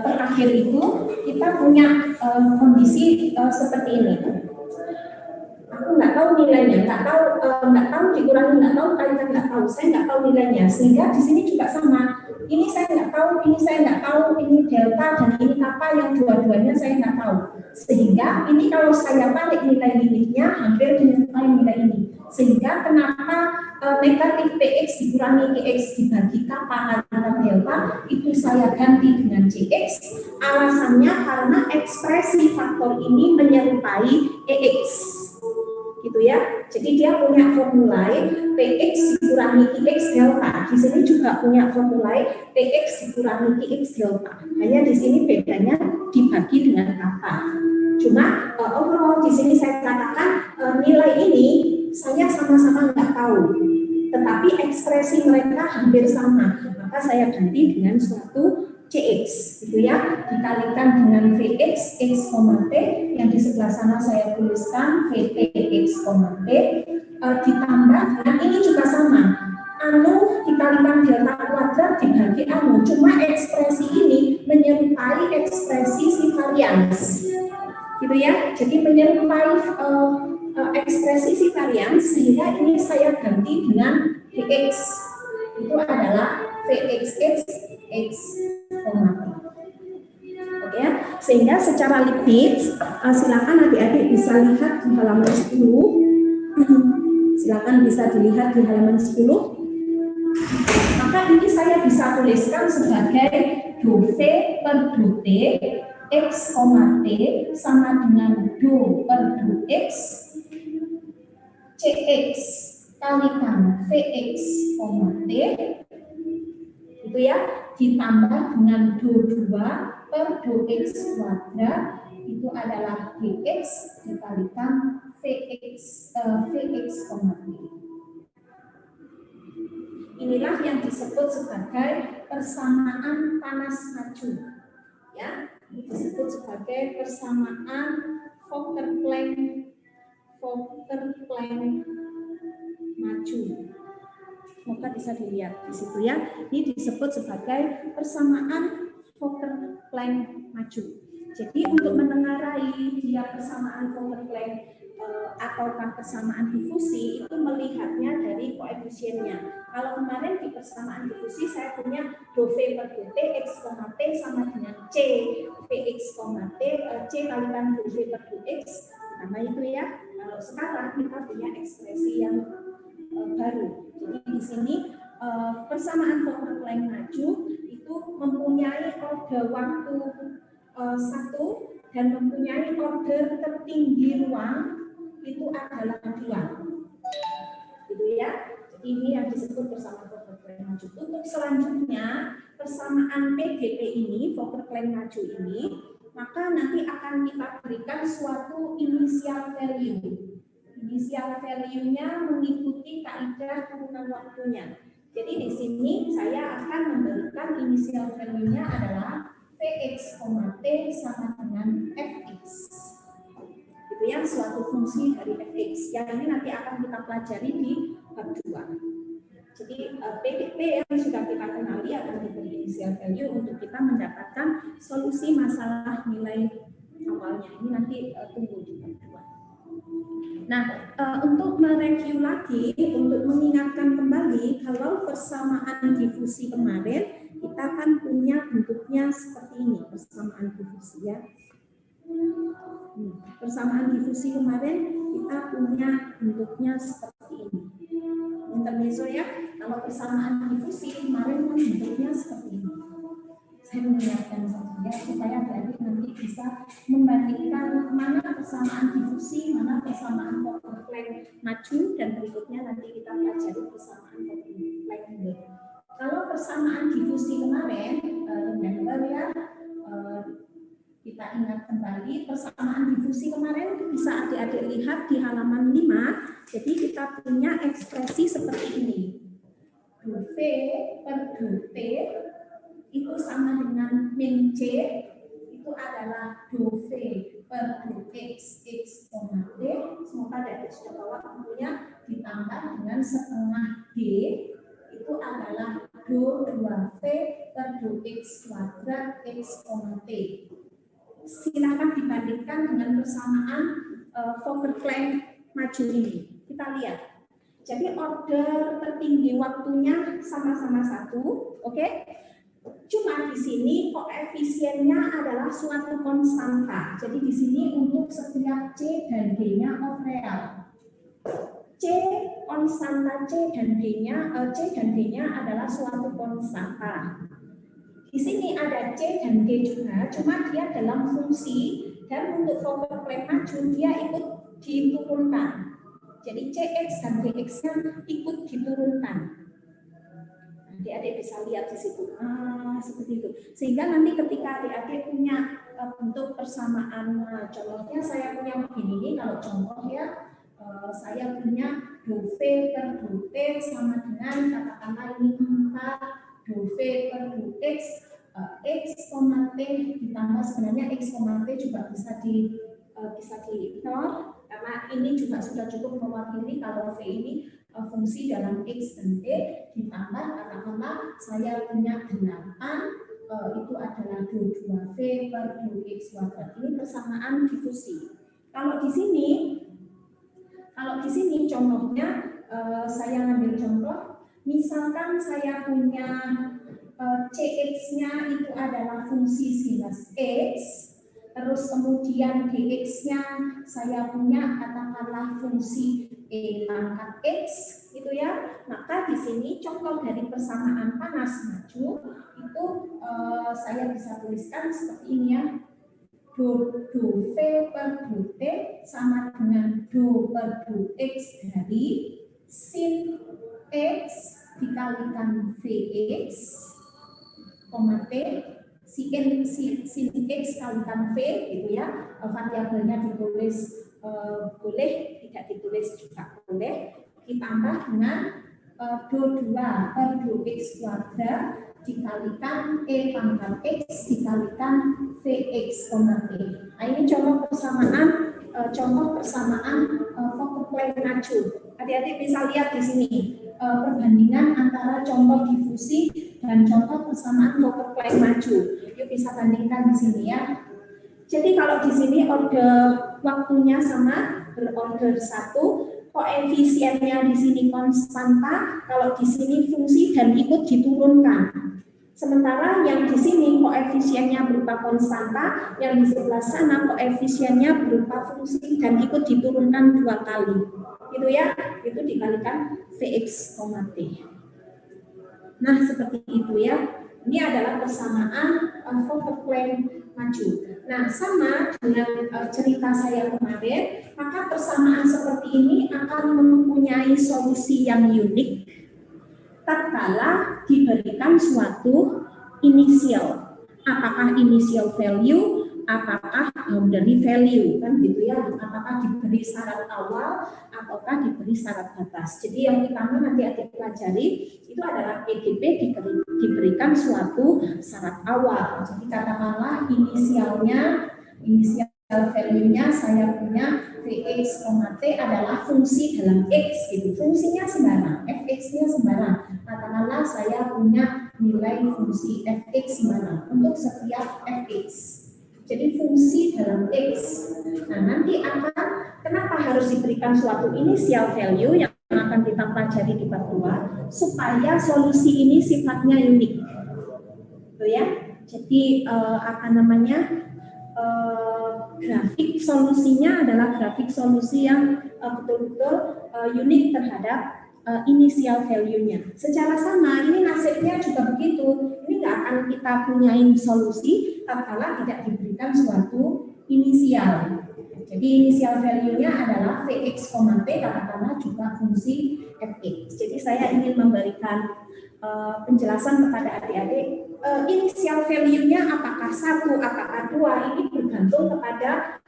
[SPEAKER 1] terakhir itu kita punya kondisi seperti ini. Aku nggak tahu nilainya, nggak tahu dikurangi, nggak tahu kalikan, nggak tahu, saya nggak tahu nilainya. Sehingga di sini juga sama. Ini saya nggak tahu, ini saya nggak tahu, ini delta dan ini apa, yang dua-duanya saya nggak tahu. Sehingga ini kalau saya tarik nilai limitnya hampir menyerupai nilai ini. Sehingga kenapa negatif Px dikurangi Qx dibagi kappa kalikan delta itu saya ganti dengan Cx. Alasannya karena ekspresi faktor ini menyerupai Ex. Gitu ya. Jadi dia punya formulai Px dikurangi Qx delta. Di sini juga punya formulai Px dikurangi Qx delta. Hanya di sini bedanya dibagi dengan kappa. Cuma overall di sini saya katakan nilai ini saya sama-sama nggak tahu. Tetapi ekspresi mereka hampir sama. Maka saya ganti dengan suatu Cx, gitu ya, dikalikan dengan Vx x, T, yang di sebelah sana saya tuliskan Vt x, T, ditambah dengan ini juga sama, anu dikalikan delta kuadrat dibagi anu, cuma ekspresi ini menyerupai ekspresi si varians, gitu ya, jadi menyerupai ekspresi si varians, sehingga ini saya ganti dengan Vx, itu adalah adalah Vxx x, T. Oke ya, sehingga secara lipid silakan adik-adik bisa lihat di halaman 10. Silakan bisa dilihat di halaman 10. Maka ini saya bisa tuliskan sebagai do V per do T x, T sama dengan do per do x Cx kalikan Vx, T itu ya, ditambah dengan do 2 per do x kuadrat itu adalah dx dikalikan Vx, T. Inilah yang disebut sebagai persamaan panas maju. Ya, disebut sebagai persamaan Fokker-Planck maju. Semoga bisa dilihat di situ ya. Ini disebut sebagai persamaan Fokker-Planck maju. Jadi untuk menengarai dia persamaan Fokker-Planck ataukah persamaan difusi itu melihatnya dari koefisiennya. Kalau kemarin di persamaan difusi saya punya do V per do T x, T sama dengan C Vx, T C kalikan do V per do x. Nah itu ya. Kalau sekarang kita punya ekspresi yang baru. Jadi di sini persamaan Fokker-Planck maju itu mempunyai order waktu 1 dan mempunyai order tertinggi ruang itu adalah 2. Gitu ya. Jadi ini yang disebut persamaan Fokker-Planck maju. Untuk selanjutnya persamaan PGP ini, Fokker-Planck maju ini, maka nanti akan kita berikan suatu initial value. Initial value-nya mengikuti kaidah turunan waktunya. Jadi di sini saya akan memberikan initial value-nya adalah Vx, T sama dengan Fx. Itu yang suatu fungsi dari Fx. Yang ini nanti akan kita pelajari di bab 2. Jadi PDP yang sudah kita kenali akan diberi initial value untuk kita mendapatkan solusi masalah nilai awalnya. Ini nanti tunggu di bab 2. Nah, untuk mereview lagi, untuk mengingatkan kembali, kalau persamaan difusi kemarin, kita kan punya bentuknya seperti ini, persamaan difusi ya. Persamaan difusi kemarin, kita punya bentuknya seperti ini. Intermezzo ya, kalau persamaan difusi kemarin kan bentuknya seperti ini. Saya mengingatkan saja supaya adik nanti bisa membandingkan mana persamaan difusi, mana persamaan Fokker-Planck maju, dan berikutnya nanti kita pelajari persamaan Fokker-Planck ini. Kalau persamaan difusi kemarin, remember ya, kita ingat kembali persamaan difusi kemarin bisa adik-adik lihat di halaman 5. Jadi kita punya ekspresi seperti ini. Do V per do T itu sama dengan min C, itu adalah do V per do X, T. Semoga adik sudah bawa bukunya, ditambah dengan setengah D, itu adalah do 2V per do X kuadrat, X, T. Silakan dibandingkan dengan persamaan Fokker-Planck maju ini. Kita lihat. Jadi order tertinggi waktunya sama-sama 1, oke? Cuma di sini koefisiennya adalah suatu konstanta. Jadi di sini untuk setiap C dan D-nya of real. C konstanta C dan D-nya adalah suatu konstanta. Di sini ada C dan D juga, cuma dia dalam fungsi dan untuk Fokker-Planck maju dia ikut diturunkan. Jadi Cx dan Dx-nya ikut diturunkan. Adik-adik bisa lihat di situ, seperti itu. Sehingga nanti ketika adik-adik punya bentuk persamaan, contohnya saya punya begini nih, kalau contoh ya, saya punya do V per do T sama dengan katakanlah ini 4 do V per do X, X, T ditambah sebenarnya X, T juga bisa di-ignore karena ini juga sudah cukup mewakili kalau V ini fungsi dalam X dan T, ditambah katakanlah saya punya 8 itu adalah do 2V per do X kuadrat. Ini persamaan difusi. Kalau di sini contohnya saya ngambil contoh Misalkan saya punya CX-nya itu adalah fungsi sinus X, terus kemudian DX-nya saya punya katakanlah fungsi E pangkat X, gitu ya. Maka di sini contoh dari persamaan panas maju itu saya bisa tuliskan seperti ini ya. Do V per do T sama dengan do per do X dari sin X dikalikan Vx, T sin X kalikan V gitu ya, variabelnya ditulis boleh, tidak ditulis juga boleh, ditambah dengan do 2 per do X kuadrat dikalikan E pangkat X dikalikan Vx, T. Nah ini contoh persamaan Fokker-Planck maju. Adik-adik bisa lihat di sini perbandingan antara contoh difusi dan contoh persamaan Fokker-Planck maju. Yuk bisa bandingkan di sini ya. Jadi kalau di sini order waktunya sama, berorder 1, koefisiennya di sini konstanta, kalau di sini fungsi dan ikut diturunkan. Sementara yang di sini koefisiennya berupa konstanta, yang di sebelah sana koefisiennya berupa fungsi dan ikut diturunkan 2 kali. Gitu ya, itu dikalikan Vx, T. Nah, seperti itu ya. Ini adalah persamaan Fokker-Planck maju. Nah, sama dengan cerita saya kemarin, maka persamaan seperti ini akan mempunyai solusi yang unik tatkala diberikan suatu inisial. Apakah initial value, apakah boundary value, kan gitu ya. Apakah diberi syarat awal, ataukah diberi syarat batas. Jadi yang utama nanti adik pelajari itu adalah PDP diberikan suatu syarat awal. Jadi katakanlah inisial value-nya saya punya Vx, T adalah fungsi dalam X gitu. Fungsinya sembarang, Fx-nya sembarang. Katakanlah saya punya nilai fungsi Fx sembarang untuk setiap Fx. Jadi fungsi dalam X. Nah nanti kenapa harus diberikan suatu initial value yang akan kita pelajari di bab 2 supaya solusi ini sifatnya unik. Gitu ya. Jadi grafik solusinya adalah grafik solusi yang betul-betul unik terhadap initial value-nya. Secara sama, ini nasibnya juga begitu. Ini nggak akan kita punyain solusi tatkala tidak diberikan suatu inisial. Jadi inisial value-nya adalah Vx, T, katakanlah juga fungsi Fx. Jadi saya ingin memberikan penjelasan kepada adik-adik, inisial value-nya apakah 1, apakah 2, ini bergantung kepada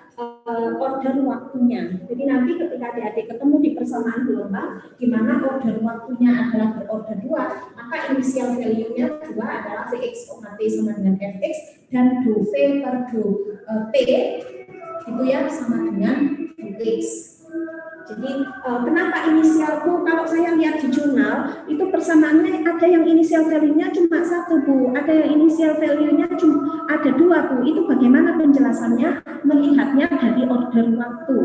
[SPEAKER 1] order waktunya. Jadi nanti ketika adik-adik ketemu di persamaan gelombang, di mana order waktunya adalah berorder 2, maka inisial value-nya 2 adalah Vx, T sama dengan Fx, dan do V per do T itu ya sama dengan X. Jadi kenapa inisialku? Kalau saya lihat di jurnal itu persamaannya ada yang inisial value-nya cuma 1 Bu, ada yang inisial value-nya cuma ada 2 Bu. Itu bagaimana penjelasannya? Melihatnya dari order waktu,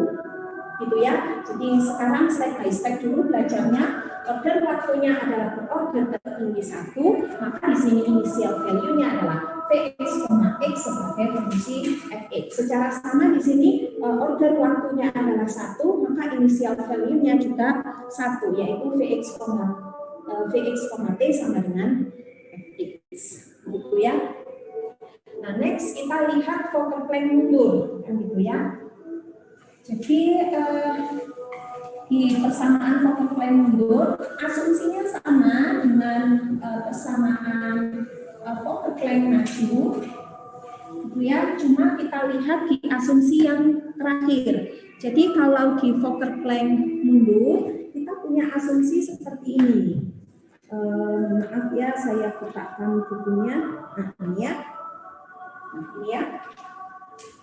[SPEAKER 1] gitu ya. Jadi sekarang step by step dulu belajarnya. Order waktunya adalah berorder tertinggi 1, maka di sini inisial value-nya adalah Vx, X sebagai fungsi Fx. Secara sama di sini order waktunya adalah 1, maka inisial value-nya juga 1, yaitu Vx, T sama dengan Fx. Gitu ya. Nah, next kita lihat Fokker-Planck mundur, kan gitu ya. Jadi di persamaan Fokker-Planck mundur, asumsinya sama dengan persamaan Fokker-Planck maju, gitu ya. Cuma kita lihat di asumsi yang terakhir. Jadi kalau di Fokker-Planck mundur, kita punya asumsi seperti ini. Maaf ya, saya bukakan bukunya. Nah, ini ya. Ini ya.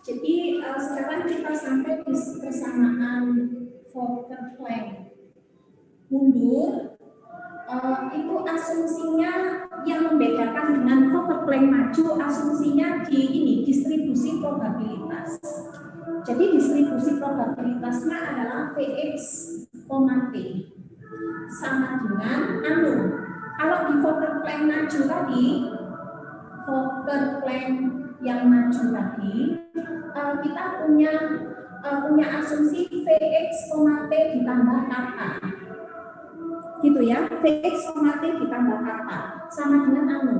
[SPEAKER 1] Jadi sekarang kita sampai di persamaan Fokker-Planck mundur. Itu asumsinya yang membedakan dengan Fokker-Planck maju, asumsinya di ini distribusi probabilitas. Jadi distribusi probabilitasnya adalah Vx, T. sama dengan anu. Kalau di Fokker Planck maju tadi, Fokker Planck yang maju tadi, kita punya asumsi Vx, T ditambah kappa. Gitu ya, Vx, T ditambah kappa sama dengan anu.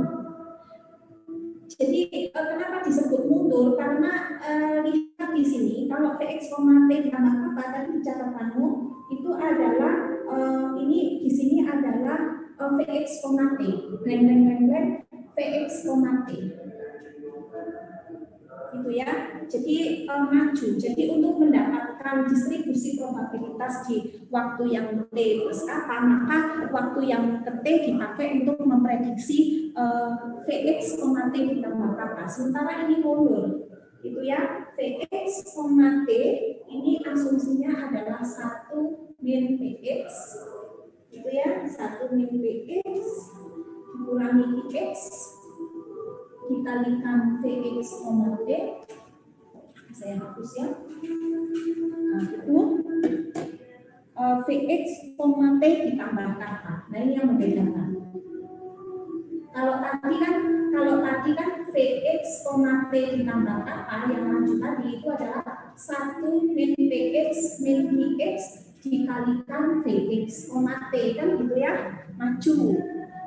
[SPEAKER 1] Jadi kenapa disebut mundur? Karena lihat di sini kalau Vx, T ditambah kappa tadi di catatanmu itu adalah ini di sini adalah Vx, T, blank Vx, T. Gitu ya. Jadi maju. Jadi untuk mendapatkan distribusi probabilitas di waktu yang T plus kappa, maka waktu yang ke T dipakai untuk memprediksi Vx, T ditambah kappa. Sementara ini mundur. Gitu ya. Vx, T ini asumsinya adalah 1 min Vx. Gitu ya. 1 min Vx dikurangi X dikalikan Vx, T. Saya hapus ya. Nah, itu Vx, T ditambah kappa. Nah, ini yang membedakan. Kalau tadi kan Vx, T ditambah kappa yang maju tadi itu adalah 1 min Vx min Vx dikalikan Vx, T kan gitu ya, maju.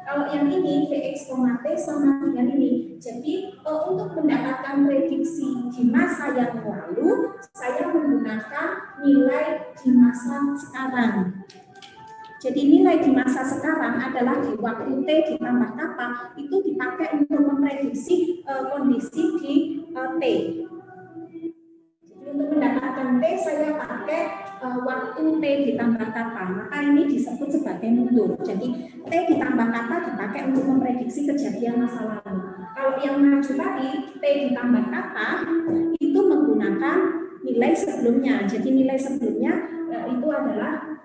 [SPEAKER 1] Kalau yang ini Vx, T sama dengan ini. Jadi untuk mendapatkan prediksi di masa yang lalu, saya menggunakan nilai di masa sekarang. Jadi nilai di masa sekarang adalah di waktu T ditambah kappa itu dipakai untuk memprediksi kondisi di T. Jadi untuk mendapatkan T saya pakai waktu T ditambah kappa, maka ini disebut sebagai mundur. Jadi T ditambah kappa dipakai untuk memprediksi kejadian masa lalu. Kalau yang maju tadi T ditambah kappa itu menggunakan nilai sebelumnya. Jadi nilai sebelumnya itu adalah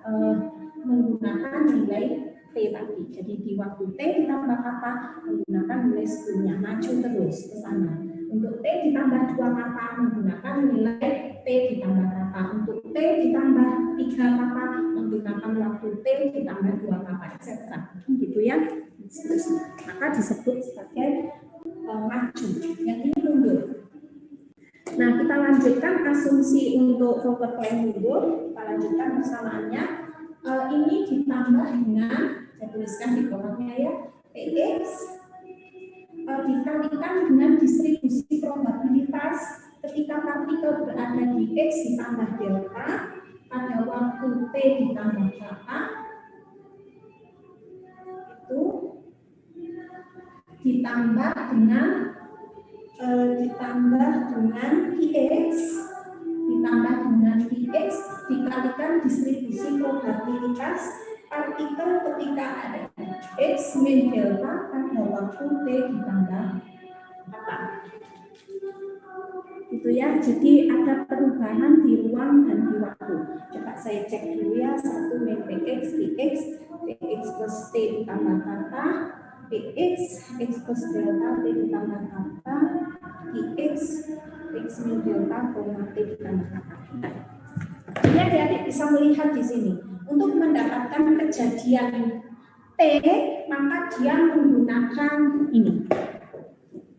[SPEAKER 1] menggunakan nilai T tadi. Jadi di waktu T ditambah kappa menggunakan nilai sebelumnya, maju terus ke sana. Untuk T ditambah 2 kappa menggunakan nilai T ditambah kappa. Untuk T ditambah 3 kappa menggunakan waktu T ditambah 2 kappa, etc. Gitu ya. Maka disebut sebagai maju. Yang ini mundur. Nah, kita lanjutkan asumsi untuk Fokker Planck mundur. Kita lanjutkan persamaannya. Ini ditambah dengan, saya tuliskan di kolomnya ya, Px dikalikan dengan distribusi probabilitas ketika partikel berada di X ditambah delta pada waktu T ditambah kappa itu ditambah dengan Px dikalikan distribusi probabilitas partikel ketika ada X min delta pada waktu T ditambah kappa. Itu ya, jadi ada perubahan di ruang dan di waktu. Coba saya cek dulu ya, 1 min Px dx, Px plus T ditambah kappa, Px, X plus delta T ditambah kappa, dx, X min delta, T ditambah kappa. Ini adik-adik bisa melihat di sini. Untuk mendapatkan kejadian T, maka dia menggunakan ini.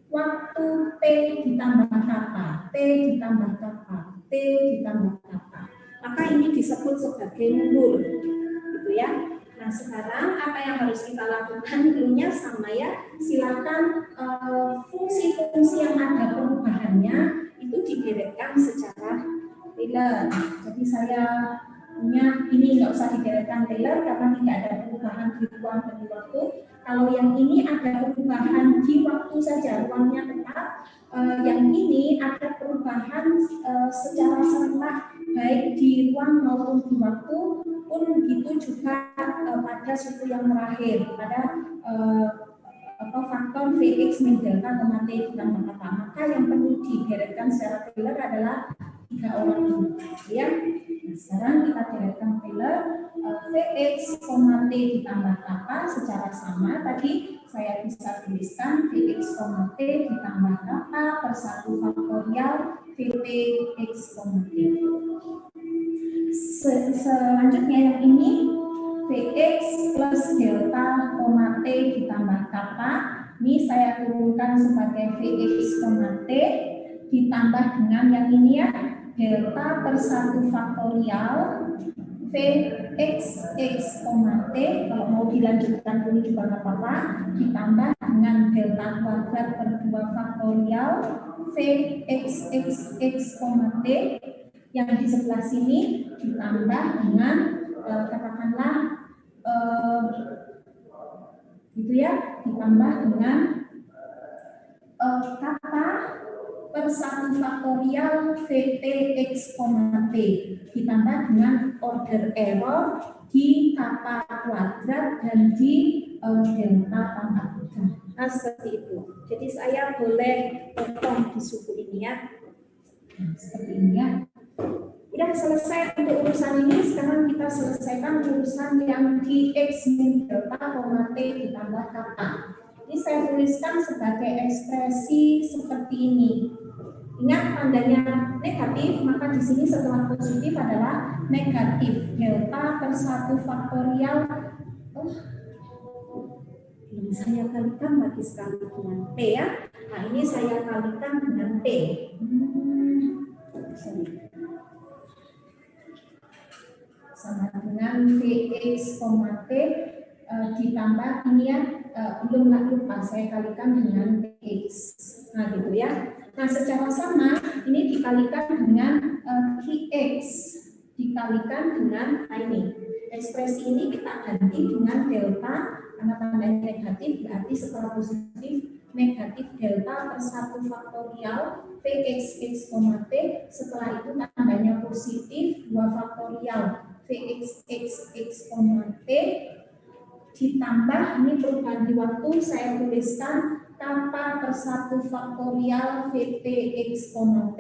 [SPEAKER 1] Waktu T ditambah kappa, T ditambah kappa, T ditambah kappa. Maka ini disebut sebagai mundur. Gitu ya. Nah, sekarang apa yang harus kita lakukan? Dulunya sama ya. Silakan fungsi-fungsi yang ada perubahannya itu dideretkan secara Taylor. Jadi saya punya ini nggak usah dideretkan Taylor karena tidak ada perubahan di ruang dan di waktu. Kalau yang ini ada perubahan di waktu saja, ruangnya tetap. Yang ini ada perubahan secara serentak baik di ruang maupun di waktu. Pun begitu juga pada suku yang terakhir pada faktor Vx min delta, T ditambah kappa. Maka yang perlu dideretkan secara Taylor adalah 3 orang ini, ya. Nah, sekarang kita deretkan Taylor Vx, T ditambah kappa secara sama. Tadi saya bisa tuliskan Vx, T ditambah kappa per 1 faktorial Vt X, T. Selanjutnya yang ini Vx plus delta, T ditambah kappa. Ini saya turunkan sebagai Vx, T ditambah dengan yang ini ya, delta per 1 faktorial Vx x, T, kalau mau dilanjutkan ini juga nggak apa-apa, ditambah dengan delta kuadrat per 2 faktorial Vx x, T yang di sebelah sini ditambah dengan katakanlah gitu ya, ditambah dengan kappa per 1 faktorial Vt x, T ditambah dengan order error di kappa kuadrat dan di delta tambah 3. Nah, seperti itu. Jadi saya boleh potong di suku ini ya. Nah, seperti ini ya. Udah selesai untuk urusan ini, sekarang kita selesaikan urusan yang di X min delta, T ditambah kappa. Ini saya tuliskan sebagai ekspresi seperti ini. Ingat tandanya negatif, maka di sini setelah positif adalah negatif delta per 1 faktorial. Ini saya kalikan lagi sekali dengan T ya. Nah ini saya kalikan dengan T. Sama dengan Vx, T ditambah ini ya, belum lupa saya kalikan dengan Vx. Nah gitu ya. Nah secara sama ini dikalikan dengan Qx dikalikan dengan ini. Ekspresi ini kita ganti dengan delta karena tandanya negatif, berarti setelah positif negatif delta per 1 faktorial Vx x, T, setelah itu tandanya positif 2 faktorial Vx x, T ditambah ini perubahan di waktu saya tuliskan kappa per 1 faktorial Vt x, T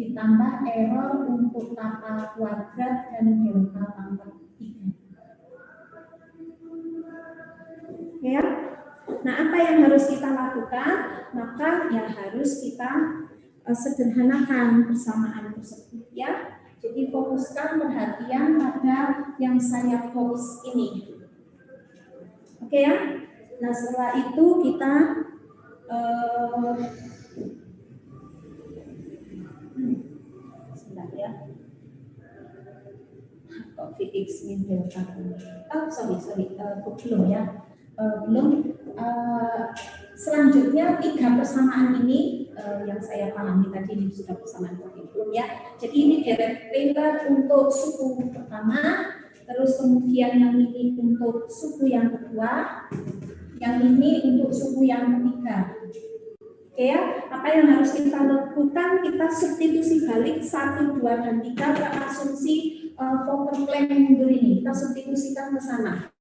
[SPEAKER 1] ditambah error untuk kappa kuadrat dan delta tambah 3. Ya. Nah, apa yang harus kita lakukan? Maka ya harus kita sederhanakan persamaan tersebut ya. Jadi fokuskan perhatian pada yang saya fokus ini. Oke ya. Nah, setelah itu kita sebentar ya. Kok Vx min delta? Belum ya. Belum. Selanjutnya 3 persamaan ini yang saya pahami tadi ini sudah persamaan belum ya. Jadi ini direct relate untuk suku pertama, terus kemudian yang ini untuk suku yang kedua, yang ini untuk suku yang ketiga. Oke ya, apa yang harus kita lakukan? Kita substitusi balik 1, 2, dan 3 ke asumsi Fokker-Planck mundur ini. Kita substitusikan ke sana.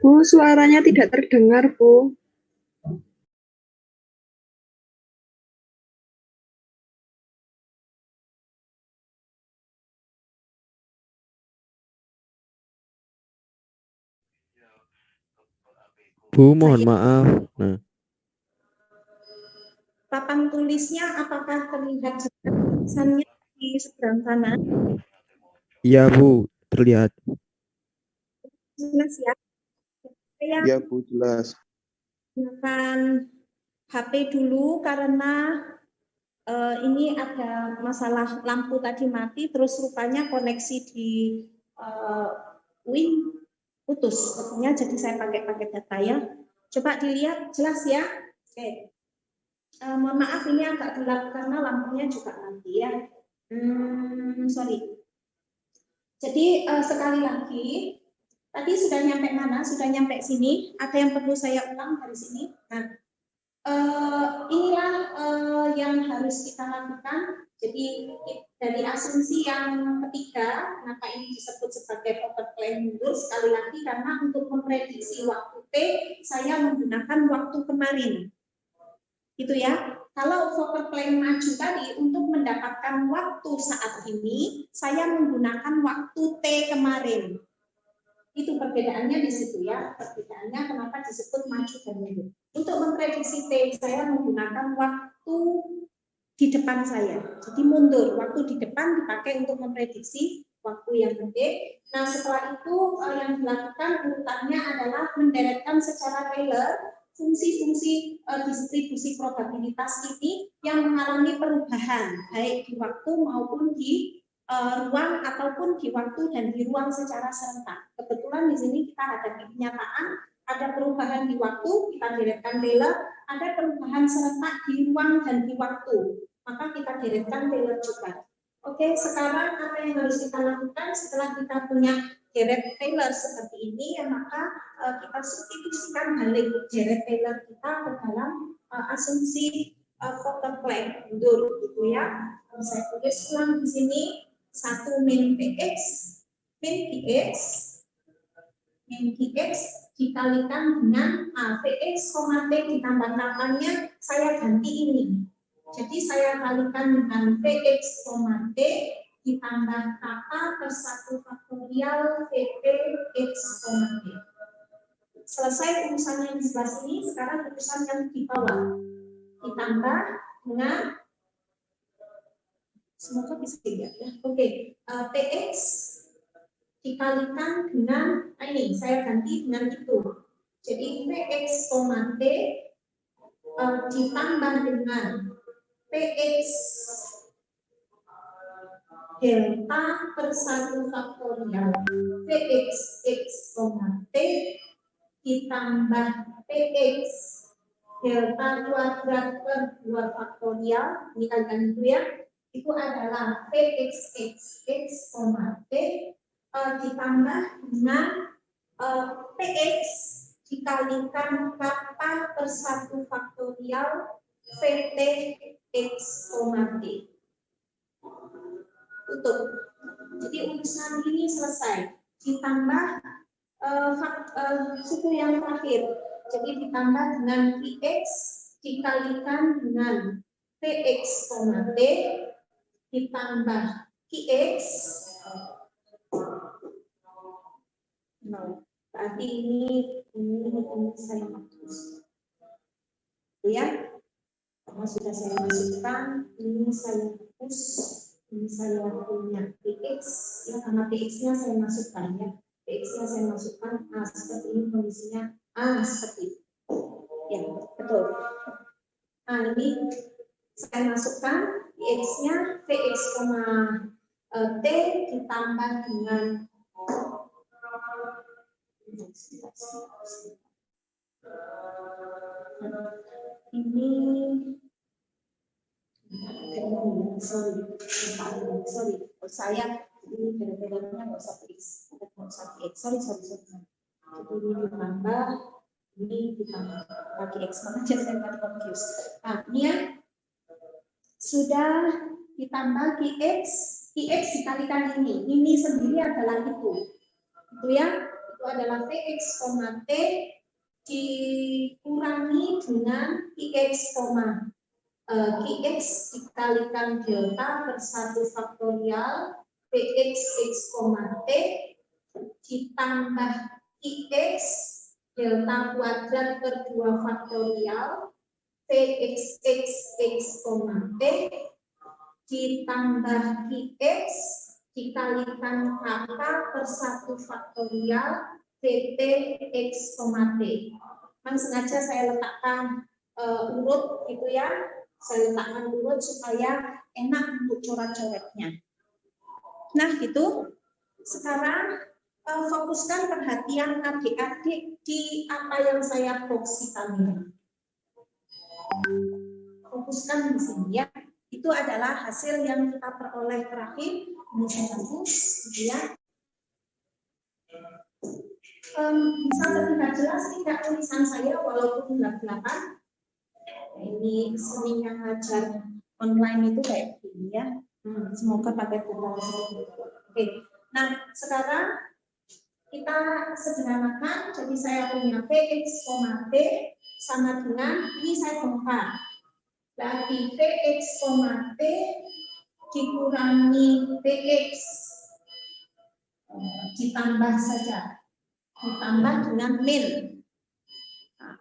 [SPEAKER 2] Bu, suaranya tidak terdengar, Bu.
[SPEAKER 3] Bu, mohon maaf. Nah,
[SPEAKER 1] Papan tulisnya apakah terlihat tulisannya di seberang kanan?
[SPEAKER 3] iya Bu, terlihat.
[SPEAKER 1] Jelas ya. Saya
[SPEAKER 4] Ya Bu, jelas.
[SPEAKER 1] gunakan HP dulu karena ini ada masalah lampu tadi mati, terus rupanya koneksi di Win putus. Sepertinya jadi saya pakai paket data ya. Coba dilihat jelas ya. Oke. Mohon maaf ini agak gelap karena lampunya juga mati ya. Sorry. Jadi sekali lagi, tadi sudah nyampe mana? Sudah nyampe sini. Ada yang perlu saya ulang dari sini? Nah, inilah yang harus kita lakukan. Jadi dari asumsi yang ketiga, kenapa ini disebut sebagai forward plan mundur? Sekali lagi karena untuk memprediksi waktu T, saya menggunakan waktu kemarin. Gitu ya. Kalau forward plan maju tadi untuk mendapatkan waktu saat ini, saya menggunakan waktu T kemarin. Itu perbedaannya di situ ya. Perbedaannya kenapa disebut maju dan mundur. Untuk memprediksi T, saya menggunakan waktu di depan saya. Jadi mundur, waktu di depan dipakai untuk memprediksi waktu yang gede. Nah, setelah itu yang dilakukan urutannya adalah menderetkan secara Taylor fungsi-fungsi distribusi probabilitas ini yang mengalami perubahan baik di waktu maupun di ruang ataupun di waktu dan di ruang secara serentak. Kebetulan di sini kita ada kenyataan, ada perubahan di waktu, kita deretkan Taylor, ada perubahan serentak di ruang dan di waktu, maka kita deretkan Taylor juga. Oke, sekarang apa yang harus kita lakukan setelah kita punya deret Taylor seperti ini, ya maka kita substitusikan balik deret Taylor kita ke dalam asumsi forward plan mundur, gitu ya. Saya tulis ulang di sini. 1 min px dikalikan dengan px, t ditambah kapannya saya ganti ini. Jadi saya kalikan dengan px, t ditambah kappa per 1 faktorial pp x, t. Selesai urusannya di sebelah sini, sekarang urusan yang di bawah. Ditambah dengan semoga bisa dilihat ya. Oke, px dikalikan dengan ini saya ganti dengan itu. Jadi px, t ditambah dengan px delta per 1 faktorial px x, t ditambah px delta kuadrat per 2 faktorial, ini kalikan itu ya. Itu adalah px x, t ditambah dengan px dikalikan kappa per 1 faktorial pt x, t. Tutup. Jadi urusan ini selesai. Ditambah suku yang terakhir. Jadi ditambah dengan px dikalikan dengan px, t ditambah qx. No, berarti ini saya hapus. Ya, karena sudah saya masukkan, ini saya hapus, ini saya punya px, ya karena px-nya saya masukkan ya, px-nya saya masukkan, seperti ini kondisinya, seperti itu. Ya, betul. Nah, ini saya masukkan px-nya, px, t ditambah dengan ini sorry, saya ini benar-benarnya nggak usah fix, sorry. Jadi ini ditambah, ini ditambah lagi x, makanya saya nggak confuse. Nah, ini ya sudah ditambah qx dikalikan ini sendiri adalah itu ya, itu adalah Vx, T dikurangi dengan Ix, Qx dikalikan delta per 1 faktorial Vx x, T ditambah Ix delta kuadrat per 2 faktorial Vx x, T ditambah Qx dikalikan kakak per 1 faktorial Vt x, T. Memang sengaja saya letakkan urut gitu ya, saya letakkan urut supaya enak untuk coret-coretnya. Nah gitu, sekarang fokuskan perhatian adik-adik di apa yang saya proksikan ini. Fokuskan di sini ya. Itu adalah hasil yang kita peroleh terakhir. Ini saya hapus, gitu ya. Bisa terlihat jelas tidak tulisan saya walaupun gelap-gelapan. Ini sering yang ngajar online itu kayak begini ya. Semoga pakai tutorial. Oke. Nah sekarang kita sederhanakan. Jadi saya punya Vx, T sama dengan ini saya bongkar. Berarti Vx, T dikurangi Vx ditambah saja, ditambah dengan min. Nah,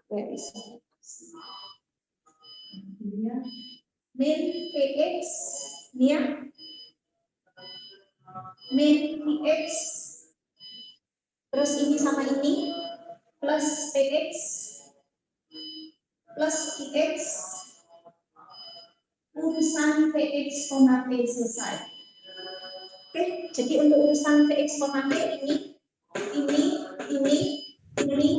[SPEAKER 1] min Vx ini ya, min Vx terus ini sama ini plus Vx plus Vx urusan Vx, T selesai. Oke, jadi untuk urusan Vx, T ini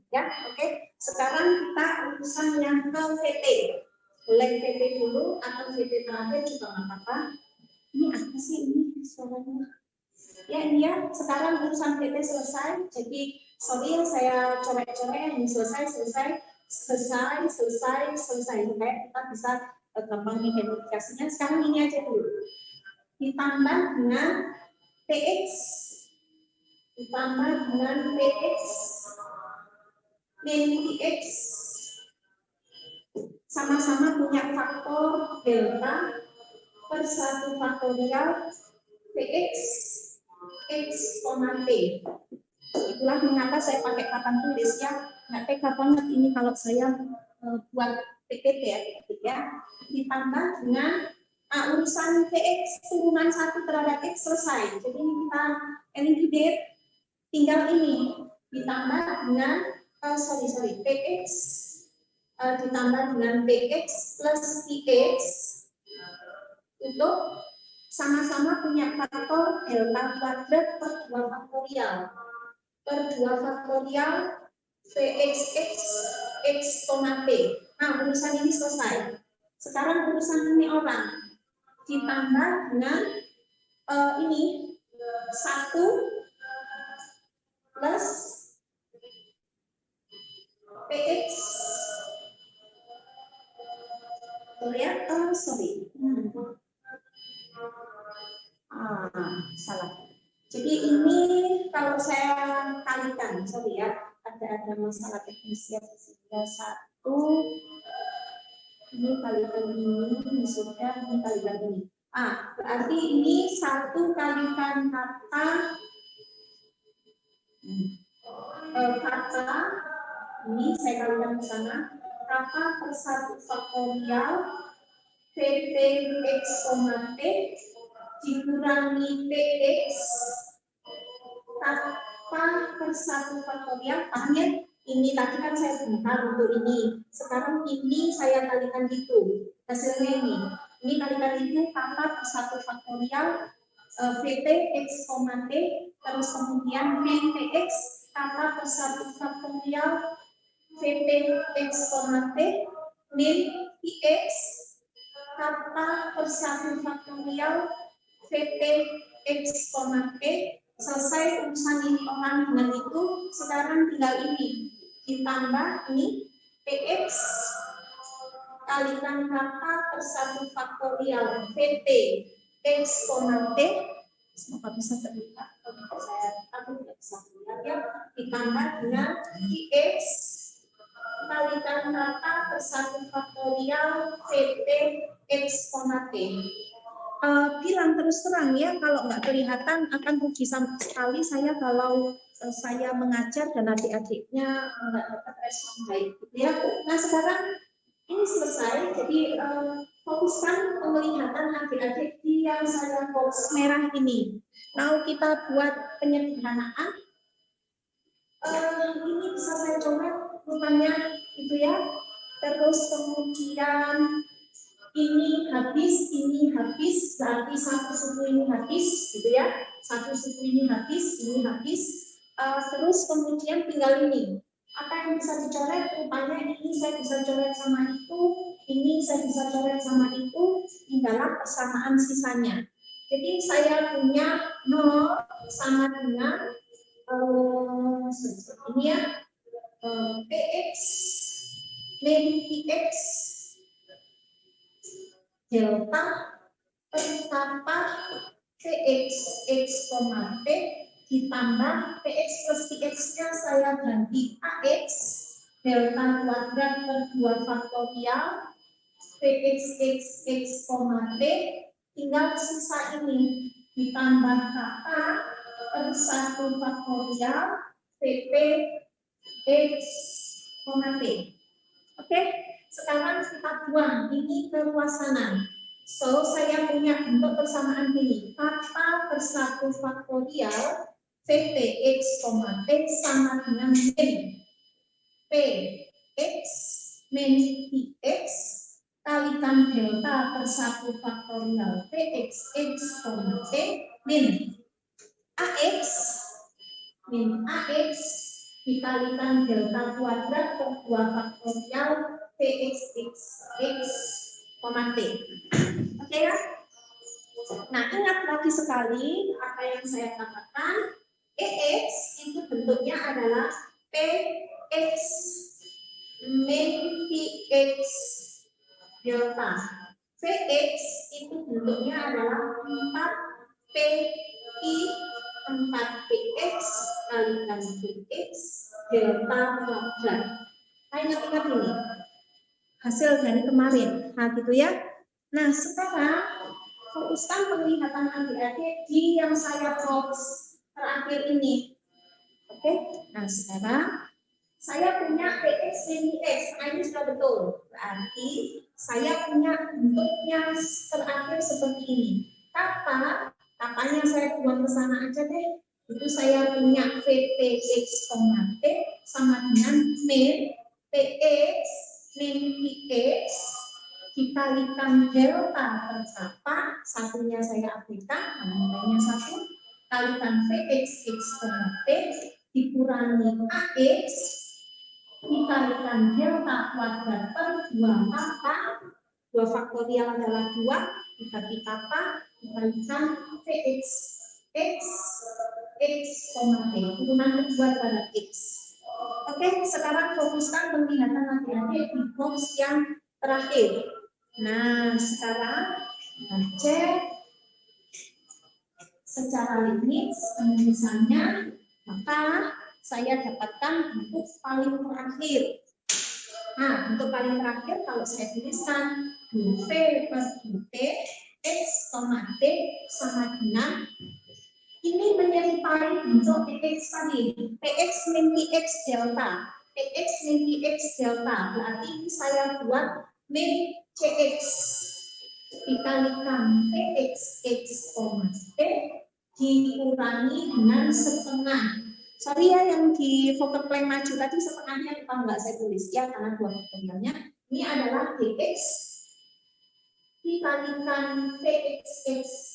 [SPEAKER 1] ya. Oke, sekarang kita urusan yang ke Vt. Boleh Vt dulu atau Vt terakhir juga nggak apa-apa. Ini apa sih ini suaranya? Ya ini ya, sekarang urusan Vt selesai. Jadi sorry saya coret-coret ini selesai supaya kita bisa gampang identifikasinya. Sekarang ini aja dulu. Ditambah dengan Px, min Px sama-sama punya faktor delta per 1 faktorial Px x, T. Itulah mengapa saya pakai papan tulis ya. Nggak tega banget ini kalau saya buat PPT ya. Ditambah dengan urusan Px turunan 1 terhadap x selesai. Jadi ini kita eliminate, tinggal ini ditambah dengan Px ditambah dengan Px plus Px untuk sama-sama punya faktor delta kuadrat per 2 faktorial Vx x, T. Nah, urusan ini selesai. Sekarang urusan ini orang ditambah dengan ini 1 plus Px. Lihat, salah. Jadi ini kalau saya kalikan, sorry ya, ada masalah teknis ya, sehingga 1 ini kalikan ini sudah ini kalikan ini. Berarti ini 1 kalikan kata ini saya kalikan ke sana, kata per 1 faktorial Vt x, T dikurangi Px kata per 1 faktorial. Pahamnya ini tadi kan saya bongkar untuk ini. Sekarang ini saya kalikan itu. Hasilnya ini kalikan itu kata per 1 faktorial Vt x, T terus kemudian min Px kata per 1 faktorial Vt x, T min Px kata per 1 faktorial Vt x, T. Selesai urusan ini orang dengan itu. Sekarang tinggal ini ditambah ini Px kalikan kata per 1 faktorial Vt x, T. Semoga bisa terlihat. Kalau saya tidak bisa. ya, ditambah dengan X kalikan kata per 1 faktorial VT X, T. Bilang terus terang ya, kalau nggak kelihatan akan rugi sekali saya kalau saya mengajar dan adik-adiknya nggak dapat respon baik gitu ya. Nah sekarang ini selesai, jadi fokuskan penglihatan adik-adik di yang saya box merah ini. Mau kita buat penyederhanaan, ini bisa saya coba rupanya itu ya. Terus kemudian ini habis, berarti satu suku ini habis, gitu ya. Satu suku ini habis, ini habis. Terus kemudian tinggal ini. Apa yang bisa dicoret? Rupanya ini saya bisa coret sama itu, ini saya bisa coret sama itu, tinggallah persamaan sisanya. Jadi saya punya 0 sama dengan ini ya, PX min PX delta pertama PX X, T ditambah PX plus PX-nya saya ganti AX delta kuadrat per 2 faktorial PX X, X, T tinggal sisa ini ditambah kata per 1 faktorial PP X, T. Oke, sekarang kita buang ini ke luar sana. So, saya punya bentuk persamaan ini. Kata per 1 faktorial VT X, T sama dengan min P X min PX kalikan delta per 1 faktorial PX X, T min AX dikalikan delta kuadrat per 2 faktorial PX X, T. Oke ya? Nah, ingat lagi sekali apa yang saya katakan, EX itu bentuknya adalah PX min PX delta. VX itu bentuknya adalah 4PI 4PX kalikan PX delta kuadrat. Ingat-ingat ini hasil dari kemarin, nah gitu ya. Nah sekarang fokuskan penglihatan adik-adik di yang saya box terakhir ini. Oke, nah sekarang saya punya PX min PX, nah ini sudah betul. Berarti saya punya bentuknya terakhir seperti ini. Katanya saya buang ke sana aja deh. Itu saya punya VT X, T sama dengan min PX min PX dikalikan delta tercapa, satunya saya abaikan, nilainya 1, kalikan VX X, T dikurangi AX dikalikan delta kuadrat per 2 kata, 2 faktorial adalah 2, dibagi kata, dikalikan VX X, T, turunan kedua adalah X. Oke, sekarang fokuskan penglihatan adik-adik di box yang terakhir. Nah, sekarang kita cek secara limit penulisannya, maka saya dapatkan bentuk paling terakhir. Nah, bentuk paling terakhir kalau saya tuliskan 2V per 2T X, T sama dengan ini menyerupai bentuk PX tadi, PX min PX delta. PX min PX delta, berarti ini saya buat min CX dikalikan PX X, T dikurangi dengan setengah. Sorry ya yang di focal plan maju tadi setengahnya lupa nggak saya tulis ya karena 2 faktorialnya. Ini adalah DX dikalikan PX X.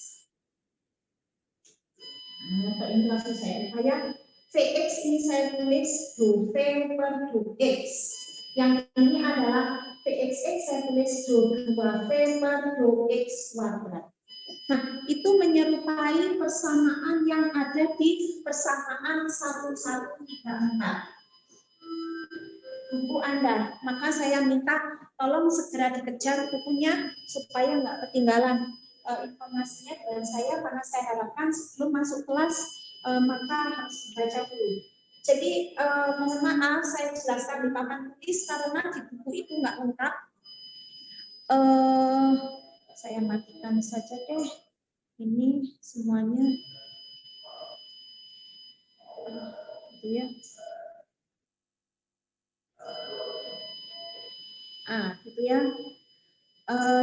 [SPEAKER 1] Nah, ini langsung saya upaya. VX ini saya tulis 2V per 2X. Yang ini adalah PXX saya tulis 2V per 2X kuadrat. Nah, itu menyerupai persamaan yang ada di persamaan 1134 buku Anda. Maka saya minta tolong segera dikejar bukunya supaya nggak ketinggalan informasinya dengan saya, karena saya harapkan sebelum masuk kelas maka harus dibaca dulu. Jadi mohon maaf saya jelaskan di papan tulis karena di buku itu nggak lengkap. Saya matikan saja deh. Ini semuanya, gitu ya. Gitu ya.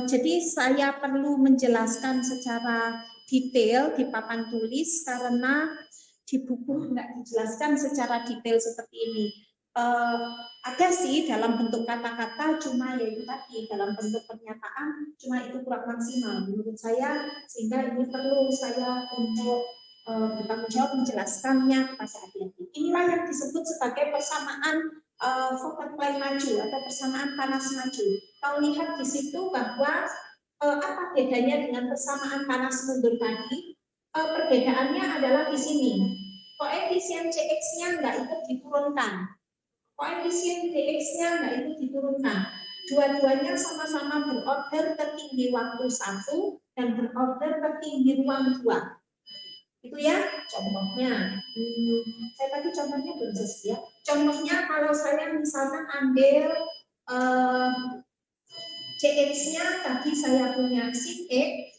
[SPEAKER 1] Jadi saya perlu menjelaskan secara detail di papan tulis karena di buku nggak dijelaskan secara detail seperti ini. Ada sih dalam bentuk kata-kata, cuma ya itu tadi dalam bentuk pernyataan, cuma itu kurang maksimal menurut saya, sehingga ini perlu saya untuk bertanggung jawab menjelaskannya kepada adik-adik. Inilah yang disebut sebagai persamaan focal plane maju atau persamaan panas maju. Kau lihat di situ bahwa apa bedanya dengan persamaan panas mundur tadi? Perbedaannya adalah di sini. Koefisien CX-nya nggak ikut diturunkan. Koefisien DX-nya nggak ikut diturunkan. Dua-duanya sama-sama berorder tertinggi waktu 1 dan berorder tertinggi ruang 2. Itu ya contohnya. Saya tadi contohnya belum selesai ya. Contohnya kalau saya misalkan ambil CX-nya tadi saya punya sin X,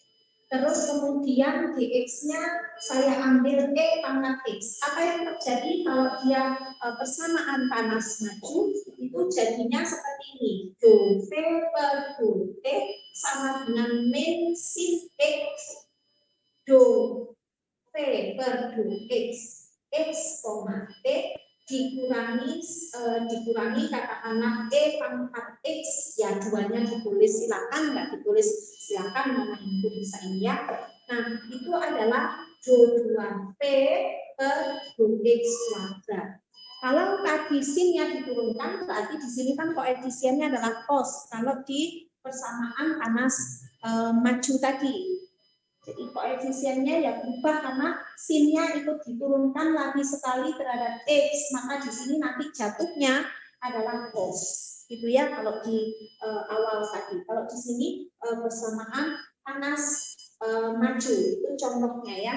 [SPEAKER 1] terus kemudian DX-nya saya ambil E pangkat X. Apa yang terjadi kalau dia persamaan panas maju? Itu jadinya seperti ini. Do V per do T sama dengan min sin X do V per do X T dikurangi katakanlah E pangkat X, ya duanya ditulis silakan, nggak ditulis silakan, mana itu bisa ini ya. Nah itu adalah do 2P per do X kuadrat. Kalau tadi sinnya diturunkan, berarti di sini kan koefisiennya adalah cos. Kalau di persamaan panas maju tadi, jadi koefisiennya ya berubah karena sinnya ikut diturunkan lagi sekali terhadap X, maka di sini nanti jatuhnya adalah cos. Gitu ya kalau di awal tadi. Kalau di sini persamaan panas maju, itu contohnya ya.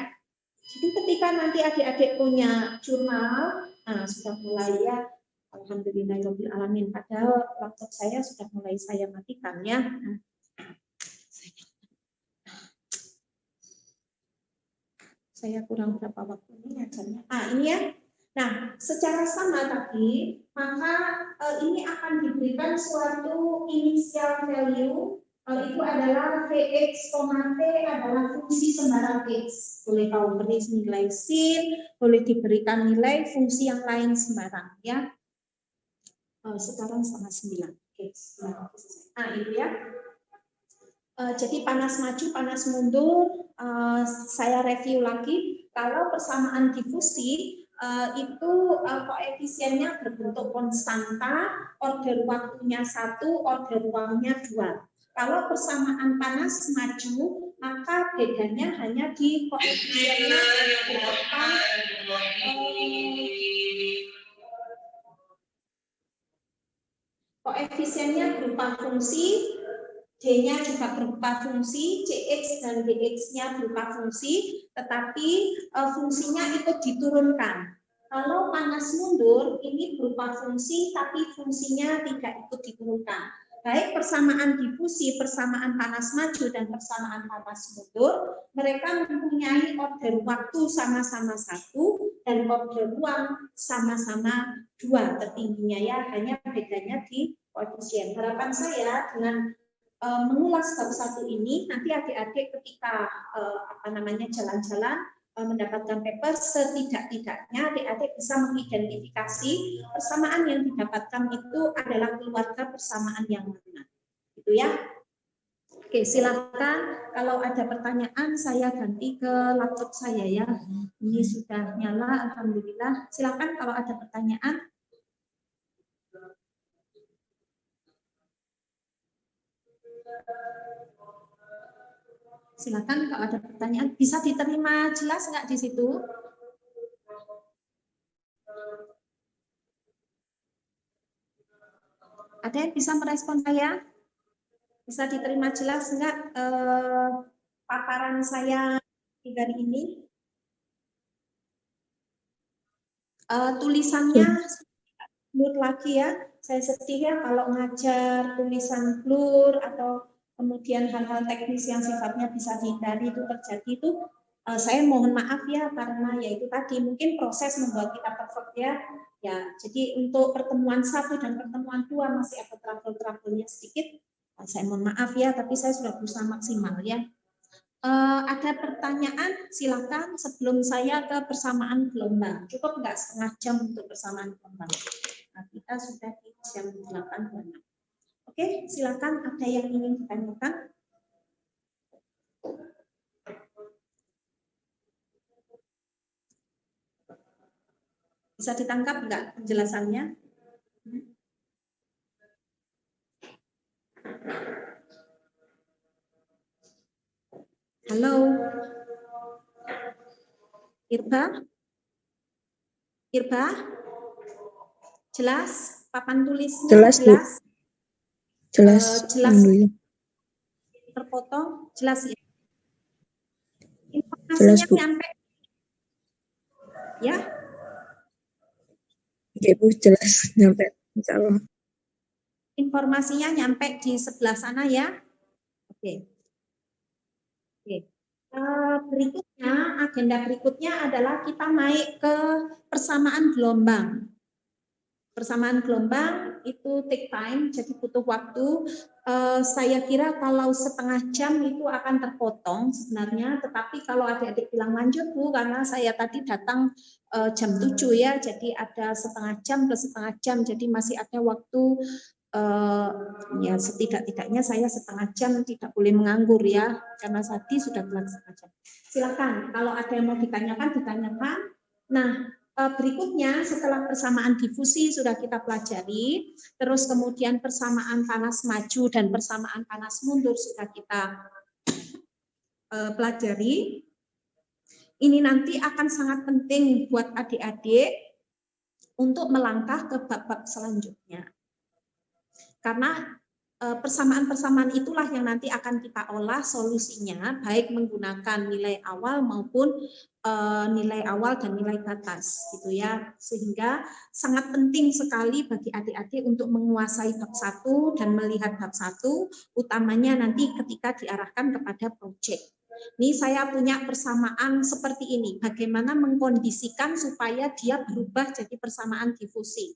[SPEAKER 1] Jadi ketika nanti adik-adik punya jurnal, sudah mulai ya, alhamdulillahirobbilalamin. Padahal laptop saya sudah mulai saya matikan ya. Saya kurang berapa waktu ini ajarnya. Ini ya. Nah, secara sama tadi, maka ini akan diberikan suatu initial value. Itu adalah Vx, T adalah fungsi sembarang X. Boleh kau beri nilai sin, boleh diberikan nilai fungsi yang lain sembarang ya. Sekarang sama 9. Oke, itu ya. Jadi panas maju, panas mundur, saya review lagi. Kalau persamaan difusi itu koefisiennya berbentuk konstanta, order waktunya 1, order ruangnya 2. Kalau persamaan panas maju, maka bedanya hanya di koefisiennya berupa fungsi, D-nya juga berupa fungsi, CX dan DX-nya berupa fungsi, tetapi fungsinya ikut diturunkan. Kalau panas mundur, ini berupa fungsi, tapi fungsinya tidak ikut diturunkan. Baik persamaan difusi, persamaan panas maju, dan persamaan panas mundur, mereka mempunyai order waktu sama-sama 1, dan order ruang sama-sama 2 tertingginya ya, hanya bedanya di koefisien. Harapan saya dengan mengulas bab 1 ini, nanti adik-adik ketika jalan-jalan mendapatkan paper, setidak-tidaknya adik-adik bisa mengidentifikasi persamaan yang didapatkan itu adalah keluarga persamaan yang mana. Gitu ya. Oke, silakan kalau ada pertanyaan saya ganti ke laptop saya ya. Ini sudah nyala, alhamdulillah. Silakan kalau ada pertanyaan. Silakan kalau ada pertanyaan. Bisa diterima jelas nggak di situ? Ada yang bisa merespon saya? Bisa diterima jelas nggak paparan saya di hari ini? Tulisannya blur lagi ya. Saya sedih ya kalau ngajar tulisan blur atau kemudian hal-hal teknis yang sifatnya bisa dihindari itu terjadi itu. Saya mohon maaf ya karena yaitu tadi mungkin proses membuat kita perfect ya. Ya, jadi untuk pertemuan 1 dan pertemuan 2 masih ada trouble-trouble-nya sedikit. Saya mohon maaf ya, tapi saya sudah berusaha maksimal ya. Ada pertanyaan? Silakan sebelum saya ke persamaan gelombang. Cukup nggak setengah jam untuk persamaan gelombang? Nah, kita sudah di jam 8.26. Oke, silakan. Ada yang ingin ditanyakan? Bisa ditangkap nggak penjelasannya? Halo, Irba? Irba? Jelas? Papan tulisnya
[SPEAKER 2] Jelas, Bu.
[SPEAKER 1] jelas?
[SPEAKER 2] Jelas.
[SPEAKER 1] Jelas
[SPEAKER 2] Alhamdulillah.
[SPEAKER 1] terpotong? Jelas ya? Informasinya
[SPEAKER 2] Jelas, Bu.
[SPEAKER 1] nyampe? Ya?
[SPEAKER 2] Oke, Bu, jelas nyampe. Insya Allah.
[SPEAKER 1] Informasinya nyampe di sebelah sana ya? Oke. Oke. Berikutnya, agenda berikutnya adalah kita naik ke persamaan gelombang. Persamaan gelombang itu take time, jadi butuh waktu. Saya kira kalau setengah jam itu akan terpotong sebenarnya, tetapi kalau adik-adik bilang lanjut Bu, karena saya tadi datang jam 7 ya, jadi ada setengah jam plus setengah jam, jadi masih ada waktu. Ya setidak-tidaknya saya setengah jam tidak boleh menganggur ya, karena tadi sudah telat setengah jam. Silakan, kalau ada yang mau ditanyakan, ditanyakan. Nah, berikutnya setelah persamaan difusi sudah kita pelajari, terus kemudian persamaan panas maju dan persamaan panas mundur sudah kita pelajari. Ini nanti akan sangat penting buat adik-adik untuk melangkah ke bab-bab selanjutnya. Karena persamaan-persamaan itulah yang nanti akan kita olah solusinya, baik menggunakan nilai awal maupun nilai awal dan nilai batas, gitu ya. Sehingga sangat penting sekali bagi adik-adik untuk menguasai bab 1 dan melihat bab 1, utamanya nanti ketika diarahkan kepada proyek. Ini saya punya persamaan seperti ini, bagaimana mengkondisikan supaya dia berubah jadi persamaan difusi.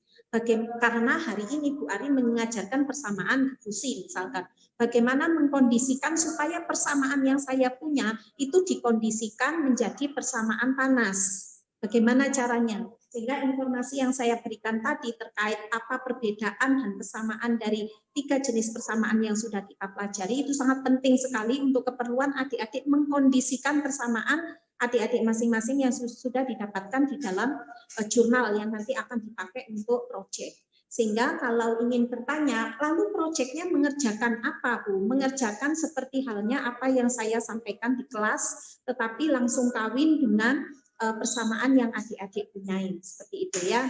[SPEAKER 1] Karena hari ini Bu Ari mengajarkan persamaan difusi misalkan. Bagaimana mengkondisikan supaya persamaan yang saya punya itu dikondisikan menjadi persamaan panas. Bagaimana caranya? Sehingga informasi yang saya berikan tadi terkait apa perbedaan dan kesamaan dari 3 jenis persamaan yang sudah kita pelajari itu sangat penting sekali untuk keperluan adik-adik mengkondisikan persamaan adik-adik masing-masing yang sudah didapatkan di dalam jurnal yang nanti akan dipakai untuk proyek. Sehingga kalau ingin bertanya, lalu proyeknya mengerjakan apa Bu? Mengerjakan seperti halnya apa yang saya sampaikan di kelas, tetapi langsung kawin dengan persamaan yang adik-adik punyai. Seperti itu ya.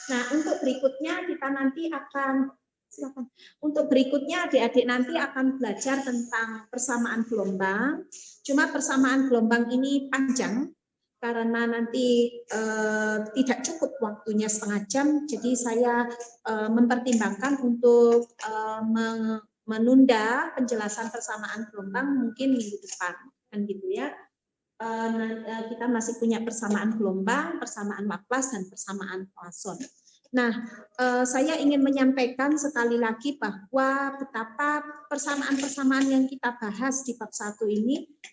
[SPEAKER 1] Nah, untuk berikutnya kita nanti akan, silakan. Untuk berikutnya adik-adik nanti akan belajar tentang persamaan gelombang. Cuma persamaan gelombang ini panjang, karena nanti tidak cukup waktunya setengah jam, jadi saya mempertimbangkan untuk menunda penjelasan persamaan gelombang mungkin minggu depan, kan gitu ya. Kita masih punya persamaan gelombang, persamaan Laplace, dan persamaan Poisson. Nah, saya ingin menyampaikan sekali lagi bahwa betapa persamaan-persamaan yang kita bahas di bab 1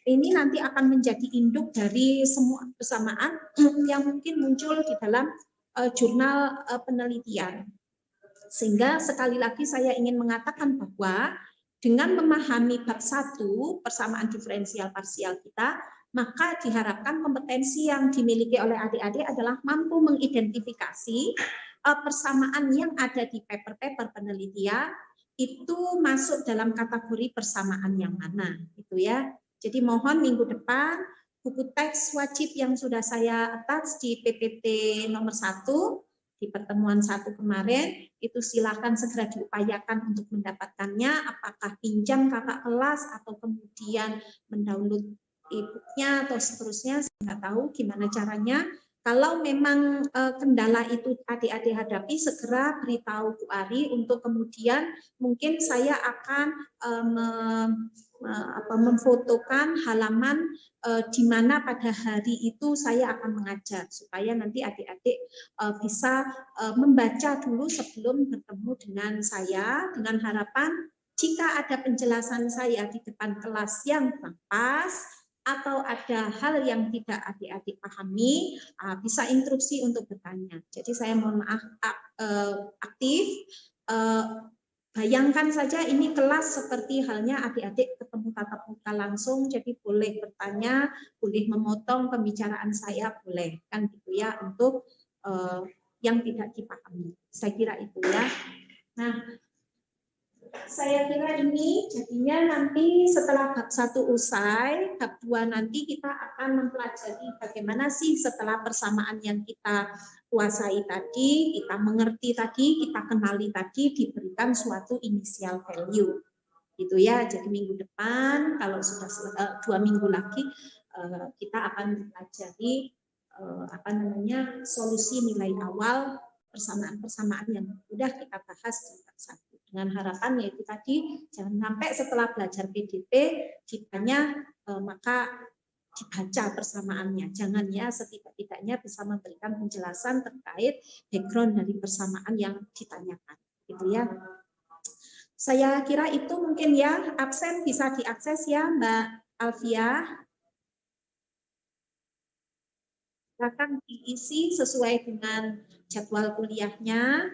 [SPEAKER 1] ini nanti akan menjadi induk dari semua persamaan yang mungkin muncul di dalam jurnal penelitian. Sehingga sekali lagi saya ingin mengatakan bahwa dengan memahami bab 1 persamaan diferensial parsial kita, maka diharapkan kompetensi yang dimiliki oleh adik-adik adalah mampu mengidentifikasi persamaan yang ada di paper-paper penelitian itu masuk dalam kategori persamaan yang mana, gitu ya. Jadi mohon minggu depan buku teks wajib yang sudah saya attach di PPT nomor 1 di pertemuan 1 kemarin itu silakan segera diupayakan untuk mendapatkannya, apakah pinjam kakak kelas atau kemudian mendownload e-booknya atau seterusnya, saya nggak tahu gimana caranya. Kalau memang kendala itu adik-adik hadapi, segera beritahu Bu Ari untuk kemudian mungkin saya akan memfotokan halaman di mana pada hari itu saya akan mengajar, supaya nanti adik-adik bisa membaca dulu sebelum bertemu dengan saya, dengan harapan jika ada penjelasan saya di depan kelas yang kurang pas, atau ada hal yang tidak adik-adik pahami, bisa instruksi untuk bertanya. Jadi saya mohon maaf aktif. Bayangkan saja ini kelas seperti halnya adik-adik ketemu tatap muka langsung, jadi boleh bertanya, boleh memotong pembicaraan saya, boleh kan gitu ya, untuk yang tidak dipahami. Saya kira itu ya. Nah, saya kira ini jadinya nanti setelah bab 1 usai, bab 2 nanti kita akan mempelajari bagaimana sih setelah persamaan yang kita kuasai tadi, kita mengerti tadi, kita kenali tadi, diberikan suatu initial value. Gitu ya. Jadi minggu depan kalau sudah 2 minggu lagi kita akan mempelajari solusi nilai awal persamaan-persamaan yang sudah kita bahas di bab 1. Dengan harapan yaitu tadi jangan sampai setelah belajar PDP ditanya maka dibaca persamaannya. Jangan ya, setidak-tidaknya bisa memberikan penjelasan terkait background dari persamaan yang ditanyakan. Gitu ya. Saya kira itu mungkin ya, absen bisa diakses ya Mbak Alfia. Silakan diisi sesuai dengan jadwal kuliahnya.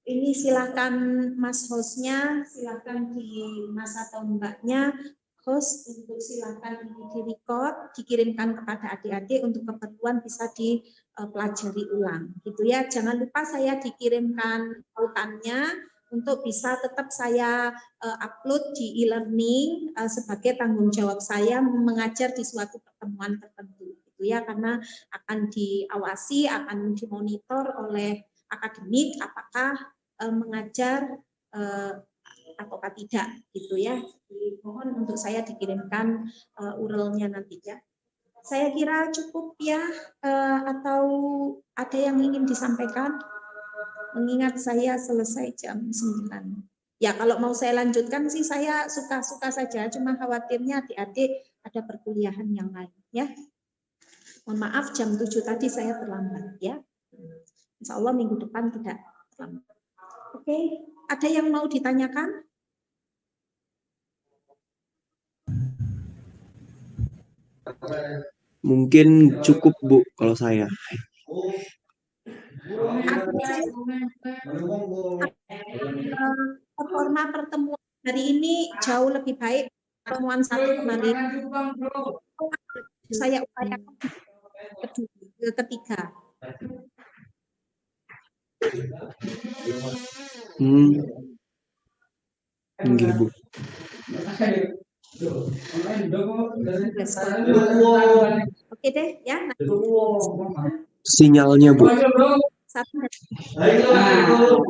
[SPEAKER 1] Ini silakan Mas hostnya, silakan di Mas atau Mbaknya host untuk silakan ini di record, dikirimkan kepada adik-adik untuk keperluan bisa dipelajari ulang, gitu ya. Jangan lupa saya dikirimkan tautannya untuk bisa tetap saya upload di e-learning sebagai tanggung jawab saya mengajar di suatu pertemuan tertentu, gitu ya, karena akan diawasi, akan dimonitor oleh akademik apakah mengajar ataukah tidak, gitu ya. Mohon untuk saya dikirimkan URL-nya nanti ya. Saya kira cukup ya, atau ada yang ingin disampaikan? Mengingat saya selesai jam 9. Ya kalau mau saya lanjutkan sih saya suka-suka saja, cuma khawatirnya adik-adik ada perkuliahan yang lain ya. Mohon maaf jam 7 tadi saya terlambat ya. Insya Allah minggu depan tidak terlambat. Oke, ada yang mau ditanyakan?
[SPEAKER 3] Mungkin cukup Bu kalau saya.
[SPEAKER 1] Performa pertemuan hari ini jauh lebih baik pertemuan satu kemarin. Saya upayakan ketiga.
[SPEAKER 3] Nggih, Bu.
[SPEAKER 1] Oke deh ya.
[SPEAKER 3] Sinyalnya Bu.
[SPEAKER 1] Di grup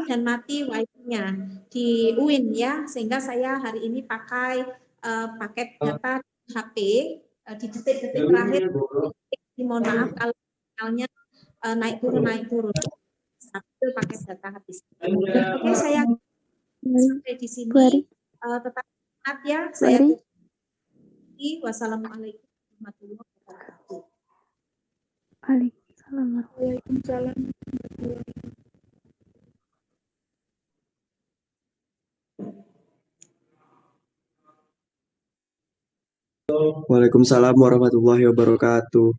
[SPEAKER 1] dan mati wifi-nya di UIN ya, sehingga saya hari ini pakai paket data HP di detik-detik terakhir. Mohon maaf kalau sinyalnya naik turun sambil pakai data habis. Oke, saya sampai di sini. Tetap sehat ya. Saya wassalamualaikum warahmatullahi wabarakatuh.
[SPEAKER 2] Waalaikumsalam.
[SPEAKER 3] Waalaikumsalam warahmatullahi wabarakatuh.